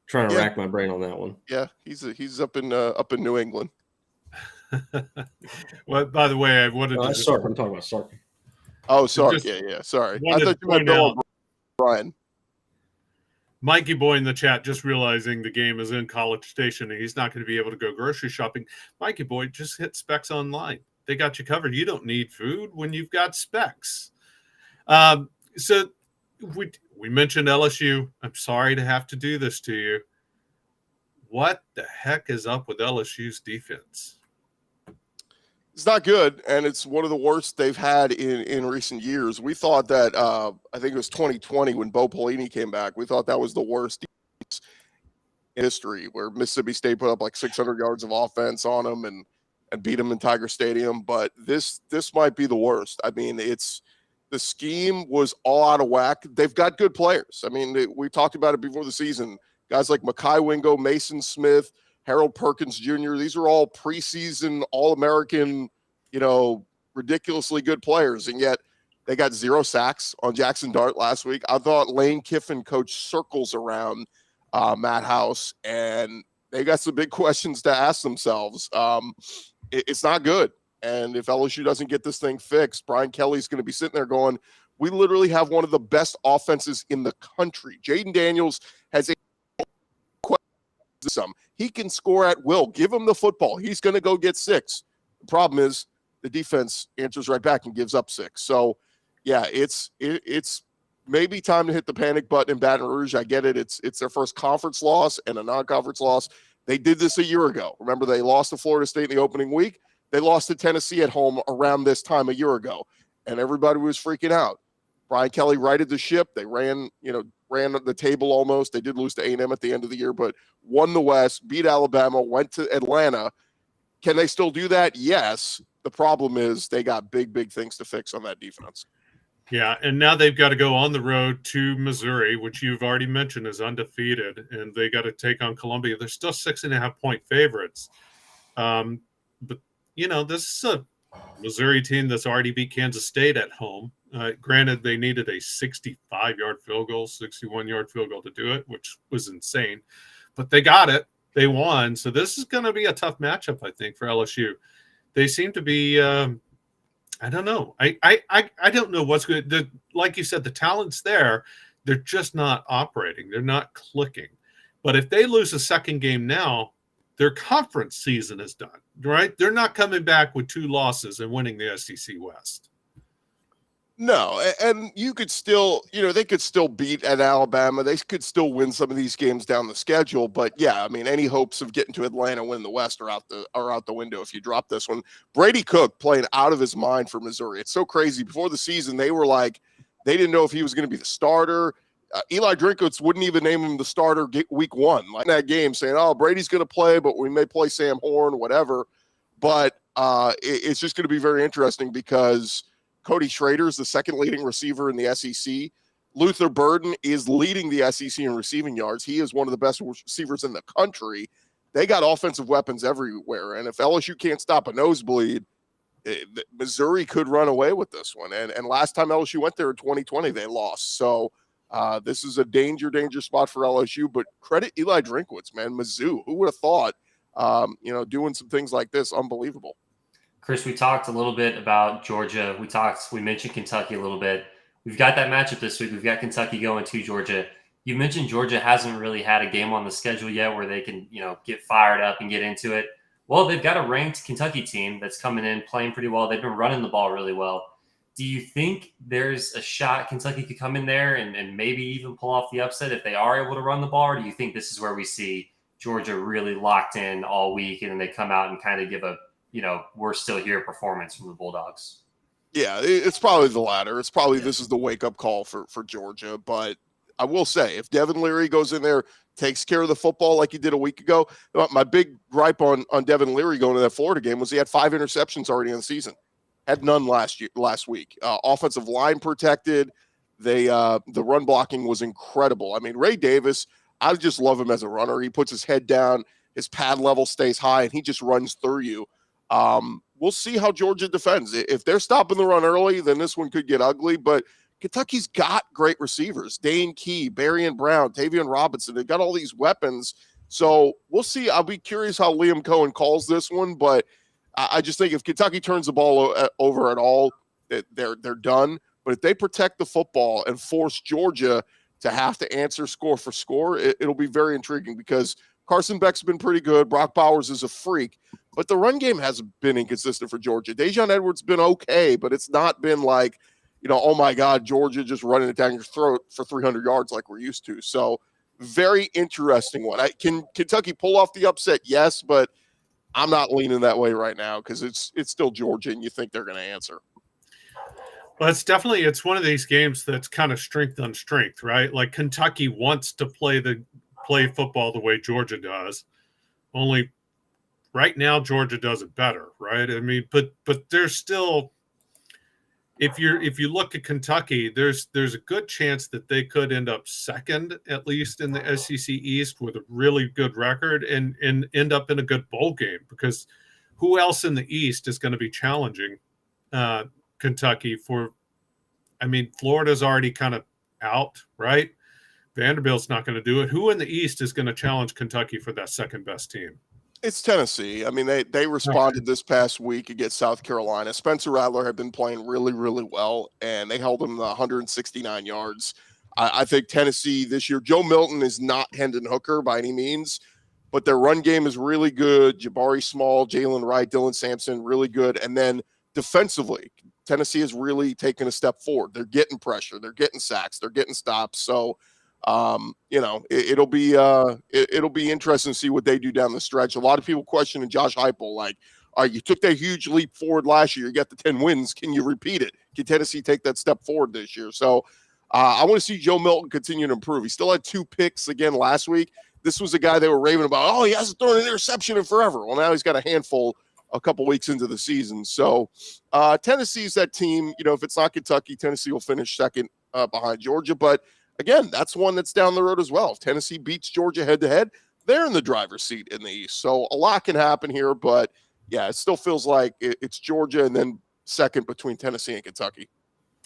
trying to rack my brain on that one. Yeah, he's up in New England. Well, by the way, I wanted to. Sark. I'm talking about Sark. Oh, Sark. Yeah. Sorry, I thought you meant Bill O'Brien. Mikey Boy in the chat just realizing the game is in College Station and he's not going to be able to go grocery shopping. Mikey Boy, just hit Specs Online. They got you covered. You don't need food when you've got Specs. So we mentioned LSU. I'm sorry to have to do this to you. What the heck is up with LSU's defense? It's not good, and it's one of the worst they've had in recent years. We thought that I think it was 2020 when Bo Pelini came back. We thought that was the worst defense in history, where Mississippi State put up like 600 yards of offense on them and beat them in Tiger Stadium. But this might be the worst. I mean, the scheme was all out of whack. They've got good players. I mean, we talked about it before the season. Guys like Mekhi Wingo, Mason Smith, Harold Perkins Jr. These are all preseason All-American, ridiculously good players, and yet they got 0 sacks on Jackson Dart last week. I thought Lane Kiffin coached circles around Matt House, and they got some big questions to ask themselves. It's not good, and if LSU doesn't get this thing fixed, Brian Kelly's going to be sitting there going, we literally have one of the best offenses in the country. Jaden Daniels has he can score at will. Give him the football. He's going to go get 6. The problem is the defense answers right back and gives up 6. So, yeah, it's maybe time to hit the panic button in Baton Rouge. I get it. It's their first conference loss and a non-conference loss. They did this a year ago. Remember, they lost to Florida State in the opening week. They lost to Tennessee at home around this time a year ago, and everybody was freaking out. Brian Kelly righted the ship. They ran the table almost. They did lose to A&M at the end of the year, but won the West, beat Alabama, went to Atlanta. Can they still do that? Yes. The problem is they got big things to fix on that defense. Yeah, and now they've got to go on the road to Missouri, which you've already mentioned is undefeated, and they got to take on Columbia. They're still 6.5-point favorites. But this is a Missouri team that's already beat Kansas State at home. Granted, they needed a 65-yard field goal, 61-yard field goal to do it, which was insane. But they got it. They won. So this is going to be a tough matchup, I think, for LSU. They seem to be I don't know. I don't know what's good. Like you said, the talent's there. They're just not operating. They're not clicking. But if they lose a second game now, their conference season is done, right? They're not coming back with 2 losses and winning the SEC West. No, and you could still, they could still beat at Alabama. They could still win some of these games down the schedule. But yeah, I mean, any hopes of getting to Atlanta, winning the West are out the window if you drop this one. Brady Cook playing out of his mind for Missouri. It's so crazy. Before the season, they were like, they didn't know if he was going to be the starter. Eli Drinkwitz wouldn't even name him the starter week 1, like that game, saying, "Oh, Brady's going to play, but we may play Sam Horn, whatever." But it's just going to be very interesting because Cody Schrader is the second leading receiver in the SEC. Luther Burden is leading the SEC in receiving yards. He is one of the best receivers in the country. They got offensive weapons everywhere, and if LSU can't stop a nosebleed, Missouri could run away with this one. And last time LSU went there in 2020, they lost. So this is a danger spot for LSU, but credit Eli Drinkwitz, man. Mizzou, who would have thought, doing some things like this, unbelievable. Chris, we talked a little bit about Georgia. We mentioned Kentucky a little bit. We've got that matchup this week. We've got Kentucky going to Georgia. You mentioned Georgia hasn't really had a game on the schedule yet where they can, get fired up and get into it. Well, they've got a ranked Kentucky team that's coming in, playing pretty well. They've been running the ball really well. Do you think there's a shot Kentucky could come in there and maybe even pull off the upset if they are able to run the ball? Or do you think this is where we see Georgia really locked in all week and then they come out and kind of give a, we're still here performance from the Bulldogs? Yeah, it's probably the latter. It's probably this is the wake-up call for Georgia. But I will say, if Devin Leary goes in there, takes care of the football like he did a week ago, my big gripe on Devin Leary going to that Florida game was he had 5 interceptions already in the season. Had none last week. Offensive line protected. The run blocking was incredible. I mean, Ray Davis, I just love him as a runner. He puts his head down, his pad level stays high, and he just runs through you. We'll see how Georgia defends. If they're stopping the run early, then this one could get ugly. But Kentucky's got great receivers. Dane Key, Barrion Brown, Tavion Robinson. They've got all these weapons. So we'll see. I'll be curious how Liam Cohen calls this one. But I just think if Kentucky turns the ball over at all, they're done. But if they protect the football and force Georgia to have to answer score for score, it'll be very intriguing because Carson Beck's been pretty good. Brock Bowers is a freak. But the run game hasn't been inconsistent for Georgia. Dejon Edwards been okay, but it's not been like, oh my God, Georgia just running it down your throat for 300 yards like we're used to. So very interesting one. Can Kentucky pull off the upset? Yes, but I'm not leaning that way right now because it's still Georgia and you think they're going to answer. Well, it's one of these games that's kind of strength on strength, right? Like Kentucky wants to play football the way Georgia does. Only right now Georgia does it better, right? I mean, but there's still, if you look at Kentucky, there's a good chance that they could end up second, at least in the SEC East, with a really good record and end up in a good bowl game, because who else in the East is going to be challenging Kentucky for? I mean, Florida's already kind of out, right? Vanderbilt's not going to do it. Who in the East is going to challenge Kentucky for that second best team? It's Tennessee. I mean, they responded this past week against South Carolina. Spencer Rattler had been playing really, really well, and they held him to 169 yards. I think Tennessee this year, Joe Milton is not Hendon Hooker by any means, but their run game is really good. Jabari Small, Jalen Wright, Dylan Sampson, really good. And then defensively, Tennessee has really taken a step forward. They're getting pressure. They're getting sacks. They're getting stops. So, it'll be interesting to see what they do down the stretch. A lot of people questioning Josh Heupel, like, all right, you took that huge leap forward last year. You got the 10 wins. Can you repeat it? Can Tennessee take that step forward this year? So I want to see Joe Milton continue to improve. He still had 2 picks again last week. This was a guy they were raving about. Oh, he hasn't thrown an interception in forever. Well, now he's got a handful a couple weeks into the season. So Tennessee's that team. If it's not Kentucky, Tennessee will finish second behind Georgia. But again, that's one that's down the road as well. If Tennessee beats Georgia head-to-head, they're in the driver's seat in the East. So a lot can happen here, but yeah, it still feels like it's Georgia and then second between Tennessee and Kentucky.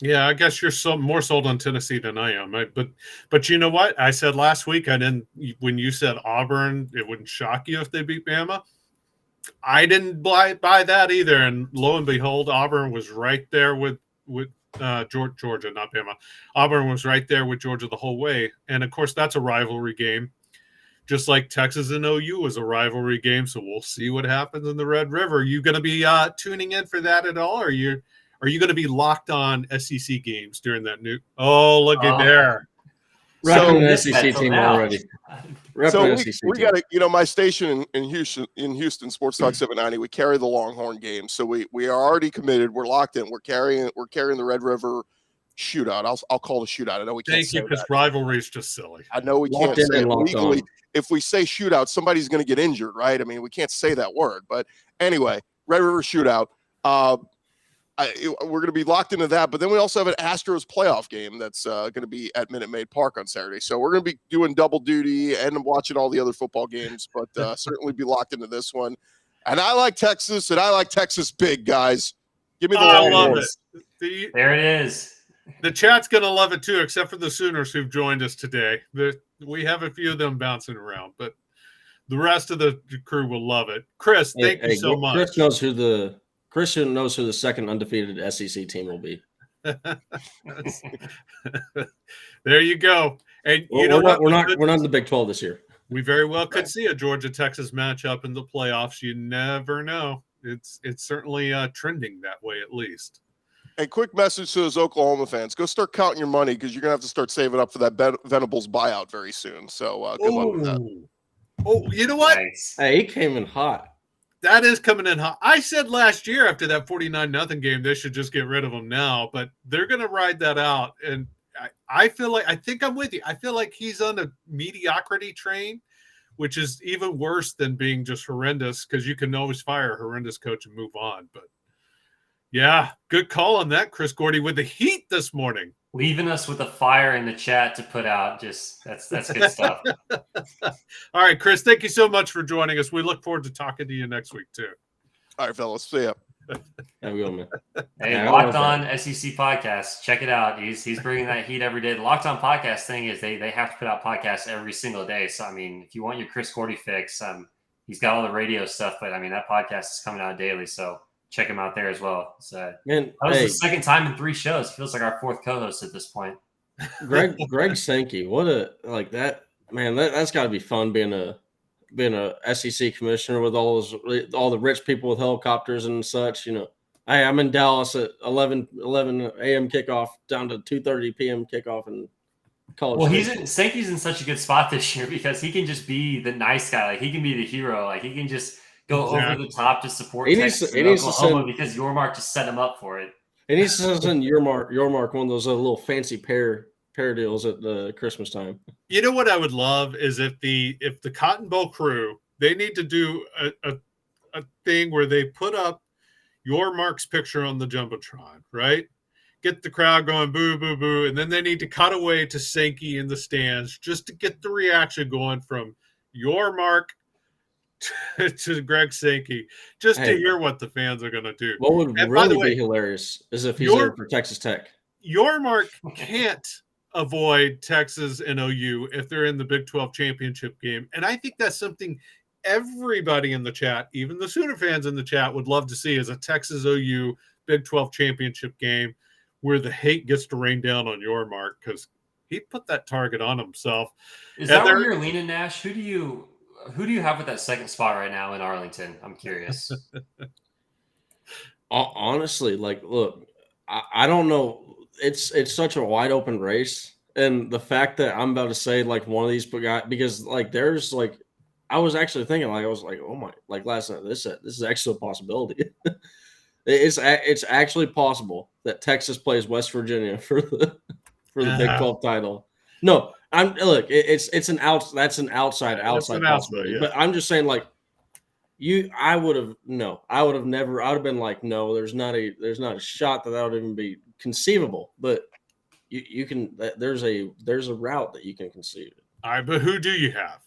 Yeah, I guess you're more sold on Tennessee than I am. But you know what? I said last week, when you said Auburn, it wouldn't shock you if they beat Bama. I didn't buy that either. And lo and behold, Auburn was right there with Georgia, not Bama. Auburn was right there with Georgia the whole way. And of course, that's a rivalry game. Just like Texas and OU was a rivalry game. So we'll see what happens in the Red River. Are you going to be tuning in for that at all? Or are you going to be locked on SEC games during that new? Oh, looky there. Repping the SEC team already. So we got to, my station in Houston, Sports Talk 790, we carry the Longhorn game. So we are already committed. We're locked in. We're carrying the Red River shootout. I'll call the shootout. I know we can't. Thank you, because rivalry is just silly. I know we can't say it legally. If we say shootout, somebody's going to get injured, right? I mean, we can't say that word. But anyway, Red River shootout. We're going to be locked into that. But then we also have an Astros playoff game that's going to be at Minute Maid Park on Saturday. So we're going to be doing double duty and watching all the other football games, but certainly be locked into this one. And I like Texas, and I like Texas big, guys. Give me the Longhorns. I love it. There it is. The chat's going to love it too, except for the Sooners who've joined us today. We have a few of them bouncing around, but the rest of the crew will love it. Chris, thank you so much. Chris knows who the second undefeated SEC team will be. There you go. And we're not in the Big 12 this year. We very well could see a Georgia-Texas matchup in the playoffs. You never know. It's certainly trending that way, at least. A quick message to those Oklahoma fans: go start counting your money, because you're gonna have to start saving up for that Venables buyout very soon. So good luck with that. Oh, you know what? Nice. Hey, he came in hot. That is coming in hot. I said last year after that 49-0 game, they should just get rid of him now, but they're going to ride that out. And I think I'm with you. I feel like he's on a mediocrity train, which is even worse than being just horrendous, because you can always fire a horrendous coach and move on. But yeah, good call on that, Chris Gordy, with the heat this morning. Leaving us with a fire in the chat to put out. Just that's good stuff. All right, Chris, thank you so much for joining us. We look forward to talking to you next week too. All right, fellas. See ya. Have a good one, man. Hey, Locked On SEC podcast. Check it out. He's bringing that heat every day. The Locked On podcast thing is they have to put out podcasts every single day. So, I mean, if you want your Chris Gordy fix, he's got all the radio stuff, but I mean, that podcast is coming out daily. So check him out there as well. So that was the second time in 3 shows. Feels like our 4th co-host at this point. Greg Sankey, that's got to be fun being a SEC commissioner with all the rich people with helicopters and such. Hey, I'm in Dallas at 11 a.m. kickoff down to 2:30 p.m. kickoff in college. Well, Sankey's in such a good spot this year because he can just be the nice guy. Like, he can be the hero. Like, he can just go over the top to support Texas and Oklahoma because Yormark just set him up for it. He needs to send Yormark one of those little fancy pair deals at the Christmas time. You know what I would love is if the Cotton Bowl crew, they need to do a thing where they put up Yormark's picture on the Jumbotron, right? Get the crowd going, boo, boo, boo. And then they need to cut away to Sankey in the stands just to get the reaction going from Yormark to Greg Sankey, just to hear what the fans are going to do. What would really be hilarious is if he's there for Texas Tech. Yormark can't avoid Texas and OU if they're in the Big 12 championship game. And I think that's something everybody in the chat, even the Sooner fans in the chat, would love to see, is a Texas OU Big 12 championship game where the hate gets to rain down on Yormark, because he put that target on himself. Is that where you're leaning, Nash? Who do you have with that second spot right now in Arlington? I'm curious. Honestly, look, I don't know. It's such a wide open race, and the fact that I'm about to say one of these guys, because there's I was actually thinking oh my, last night this is actually a possibility. It's actually possible that Texas plays West Virginia for the Big 12 title. No, that's an outside possibility. Yeah. But I'm just saying, I would have been no, there's not a shot that would even be conceivable. But you can, there's a route that you can conceive. All right, but who do you have?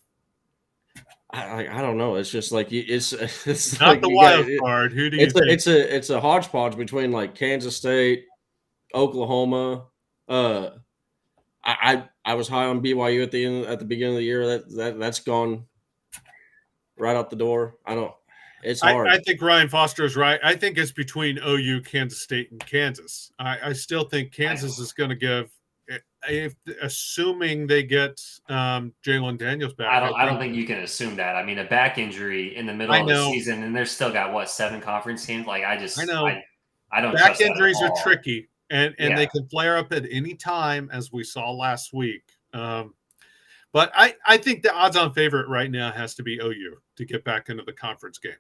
I don't know. It's just like it's Not like the you got wild card. Who do you think? it's a hodgepodge between like Kansas State, Oklahoma. I was high on BYU at the beginning of the year. That's gone right out the door. It's hard. I think Ryan Foster is right. I think it's between OU, Kansas State, and Kansas. I still think Kansas is going to give, assuming they get Jalen Daniels back. I don't think you can assume that. I mean, a back injury in the middle of the season, and they're still got 7 conference games. Like I know I don't. Back trust injuries that at are all. tricky, and they can flare up at any time, as we saw last week. But I think the odds-on favorite right now has to be OU to get back into the conference game.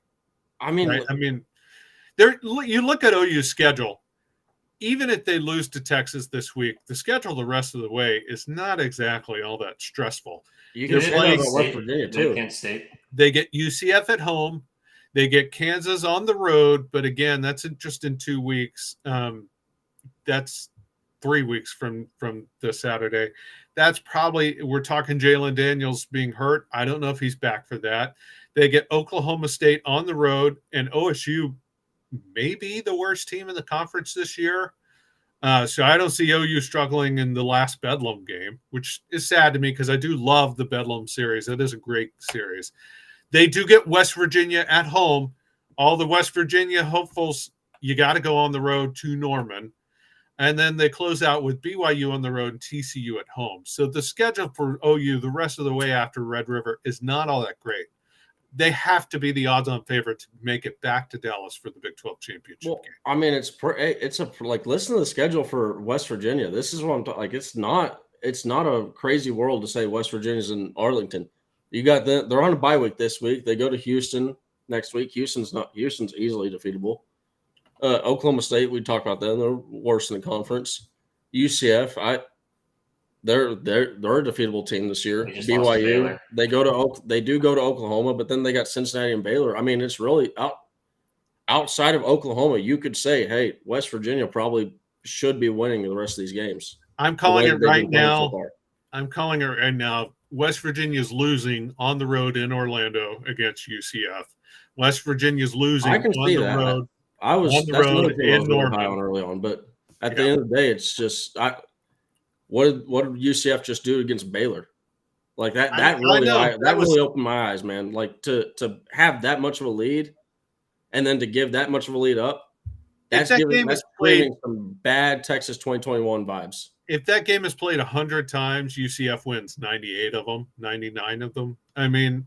I mean, right? You look at OU's schedule. Even if they lose to Texas this week, the schedule the rest of the way is not exactly all that stressful. You can play West Virginia too. Kansas State. They get UCF at home. They get Kansas on the road, but again, that's just in 2 weeks. That's 3 weeks from this Saturday. That's probably, we're talking Jalen Daniels being hurt. I don't know if he's back for that. They get Oklahoma State on the road, and OSU may be the worst team in the conference this year. So I don't see OU struggling in the last Bedlam game, which is sad to me because I do love the Bedlam series. It is a great series. They do get West Virginia at home. All the West Virginia hopefuls, you got to go on the road to Norman. And then they close out with BYU on the road and TCU at home. So the schedule for OU the rest of the way after Red River is not all that great. They have to be the odds-on favorite to make it back to Dallas for the Big 12 championship game. I mean, listen to the schedule for West Virginia. This is what I'm talking. Like, it's not a crazy world to say West Virginia's in Arlington. You got they're on a bye week this week. They go to Houston next week. Houston's easily defeatable. Oklahoma State, we talked about them. They're worse in the conference. UCF, they're a defeatable team this year. BYU, they do go to Oklahoma, but then they got Cincinnati and Baylor. I mean, it's really outside of Oklahoma, you could say, hey, West Virginia probably should be winning the rest of these games. I'm calling it right now. West Virginia's losing on the road in Orlando against UCF. West Virginia's losing on the road. That's another team I was really high on early on, but at the end of the day, it's just what did UCF just do against Baylor? Like that really opened my eyes, man. Like to have that much of a lead, and then to give that much of a lead up, that's creating some bad Texas 2021 vibes. If that game is played 100 times, UCF wins 98 of them, 99 of them. I mean,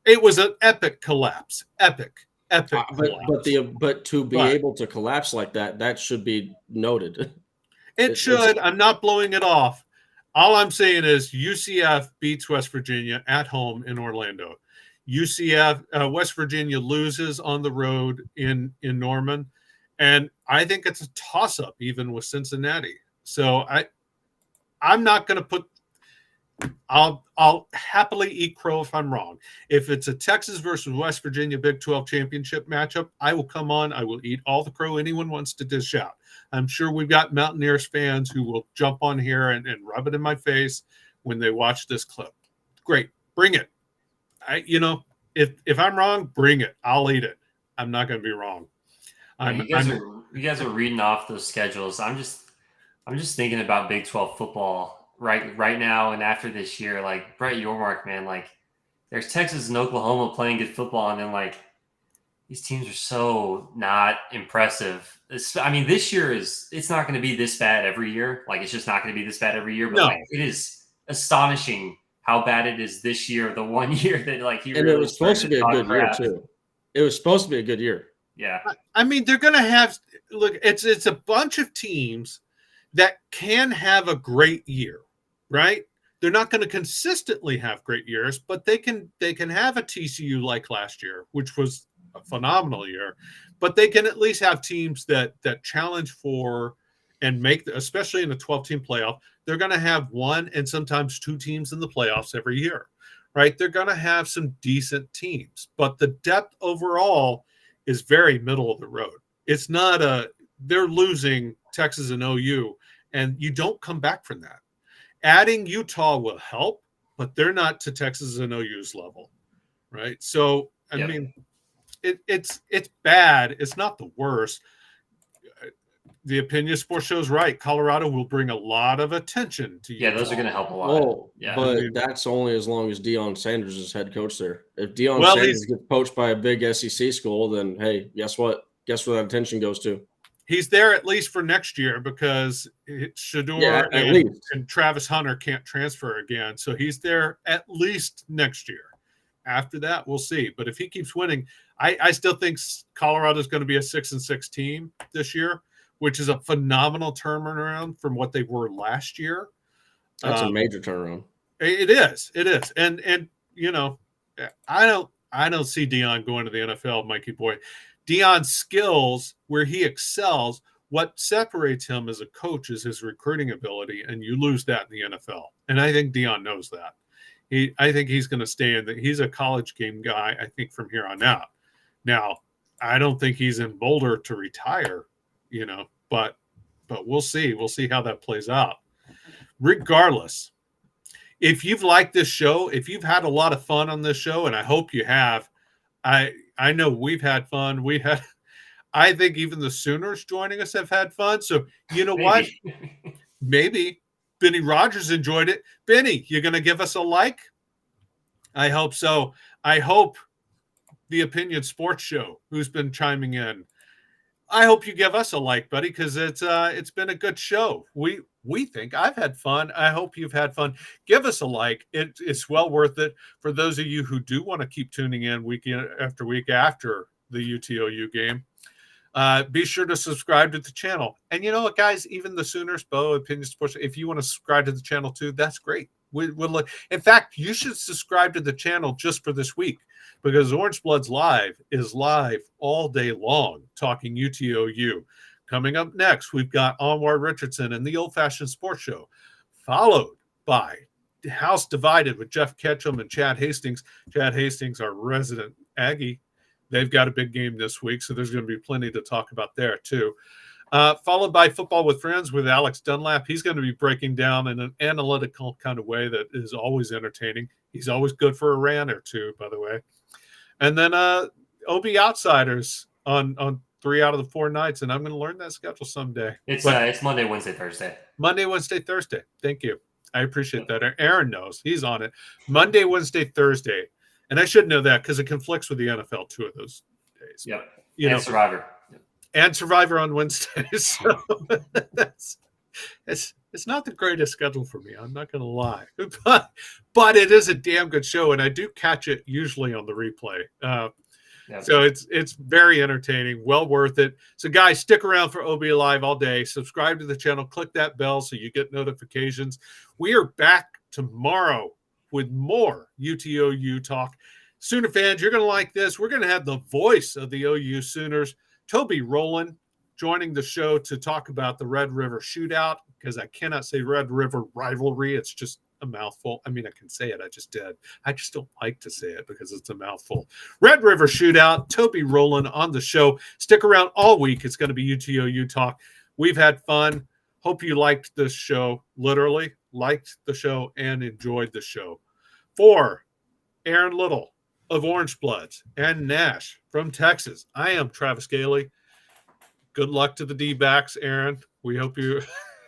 it was an epic collapse. Epic. But to be able to collapse like that should be noted. It should. I'm not blowing it off. All I'm saying is UCF beats West Virginia at home in Orlando. West Virginia loses on the road in Norman, and I think it's a toss-up even with Cincinnati. So I'm not going to put. I'll happily eat crow if I'm wrong. If it's a Texas versus West Virginia Big 12 championship matchup, I will come on. I will eat all the crow anyone wants to dish out. I'm sure we've got Mountaineers fans who will jump on here and rub it in my face when they watch this clip. Great. Bring it. If I'm wrong, bring it. I'll eat it. I'm not going to be wrong. You guys are reading off those schedules. I'm just thinking about Big 12 football right now and after this year. Like Brett Yormark, man, like there's Texas and Oklahoma playing good football, and then like these teams are so not impressive. I mean, this year it's not going to be this bad every year. Like it's just not going to be this bad every year. But like it is astonishing how bad it is this year. The 1 year that like and really it was supposed to be a good year too. It was supposed to be a good year. Yeah. I mean, they're going to have it's a bunch of teams that can have a great year, right? They're not going to consistently have great years, but they can have a TCU like last year, which was a phenomenal year. But they can at least have teams that challenge for and make, especially in a 12-team playoff, they're going to have one and sometimes two teams in the playoffs every year, right? They're going to have some decent teams, but the depth overall is very middle of the road. It's not they're losing Texas and OU, and you don't come back from that. Adding Utah will help, but they're not to Texas and OU's level, right? So I mean, it's bad. It's not the worst. The Opinion Sports Show's right. Colorado will bring a lot of attention to you. Yeah, those are going to help a lot. Well, yeah, but that's only as long as Deion Sanders is head coach there. If Deion Sanders gets poached by a big SEC school, then hey, guess what? Guess where that attention goes to? He's there at least for next year because Shador and Travis Hunter can't transfer again. So he's there at least next year. After that, we'll see. But if he keeps winning, I still think Colorado is going to be a 6-6 team this year, which is a phenomenal turnaround from what they were last year. That's a major turnaround. It is. And you know, I don't see Deion going to the NFL, Mikey boy. Deion's skills, where he excels, what separates him as a coach is his recruiting ability, and you lose that in the NFL. And I think Deion knows that. I think he's going to stay in. He's a college game guy, I think, from here on out. Now, I don't think he's in Boulder to retire, you know, but we'll see. We'll see how that plays out. Regardless, if you've liked this show, if you've had a lot of fun on this show, and I hope you have, I know we've had fun. I think even the Sooners joining us have had fun. So you know what? Maybe Benny Rogers enjoyed it. Benny, you're going to give us a like? I hope so. I hope the Opinion Sports Show, who's been chiming in, I hope you give us a like, buddy, because it's been a good show. We think I've had fun. I hope you've had fun. Give us a like. It's well worth it for those of you who do want to keep tuning in week after week after the UTOU game. Be sure to subscribe to the channel. And you know what, guys? Even the Sooners, Bo, Opinion Sports, if you want to subscribe to the channel too, that's great. We'll look. In fact, you should subscribe to the channel just for this week, because Orange Bloods Live is live all day long talking UTOU. Coming up next, we've got Onward Richardson and the Old Fashioned Sports Show, followed by House Divided with Jeff Ketchum and Chad Hastings. Chad Hastings, our resident Aggie. They've got a big game this week, so there's going to be plenty to talk about there too. Followed by Football with Friends with Alex Dunlap. He's going to be breaking down in an analytical kind of way that is always entertaining. He's always good for a rant or two, by the way. And then OB Outsiders on 3 out of the 4 nights, and I'm going to learn that schedule someday. It's Monday, Wednesday, Thursday. Monday, Wednesday, Thursday. Thank you. I appreciate that. Aaron knows. He's on it. Monday, Wednesday, Thursday. And I should know that because it conflicts with the NFL 2 of those days. Yep. And Survivor. And Survivor on Wednesdays. So it's not the greatest schedule for me. I'm not going to lie. But it is a damn good show, and I do catch it usually on the replay. So it's very entertaining, well worth it. So, guys, stick around for OB Live all day. Subscribe to the channel. Click that bell so you get notifications. We are back tomorrow with more UTOU talk. Sooner fans, you're going to like this. We're going to have the voice of the OU Sooners, Toby Rowland, joining the show to talk about the Red River Shootout, because I cannot say Red River Rivalry. It's just a mouthful. I mean, I can say it. I just did. I just don't like to say it because it's a mouthful. Red River Shootout, Toby Rowland on the show. Stick around all week. It's going to be UTOU talk. We've had fun. Hope you liked this show, literally liked the show and enjoyed the show. For Aaron Little of Orange Bloods and Nash from Texas, I am Travis Gailey. Good luck to the D-backs, Aaron. We hope you...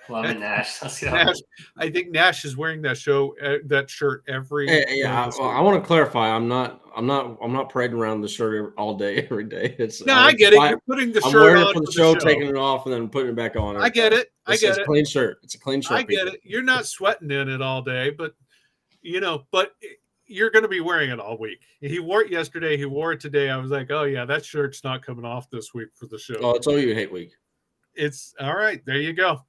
Love it, Nash. Let's go. Nash, I think Nash is wearing that shirt every. I want to clarify. I'm not parading around the shirt all day, every day. I get it. You're putting the shirt on. I'm wearing it for the show, taking it off, and then putting it back on. I get it. It's a clean shirt. It's a clean shirt. I get it. You're not sweating in it all day, but you're going to be wearing it all week. He wore it yesterday. He wore it today. I was like, oh yeah, that shirt's not coming off this week for the show. Oh, it's OU Hate Week. It's all right. There you go.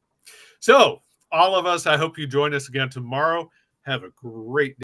So, all of us, I hope you join us again tomorrow. Have a great day.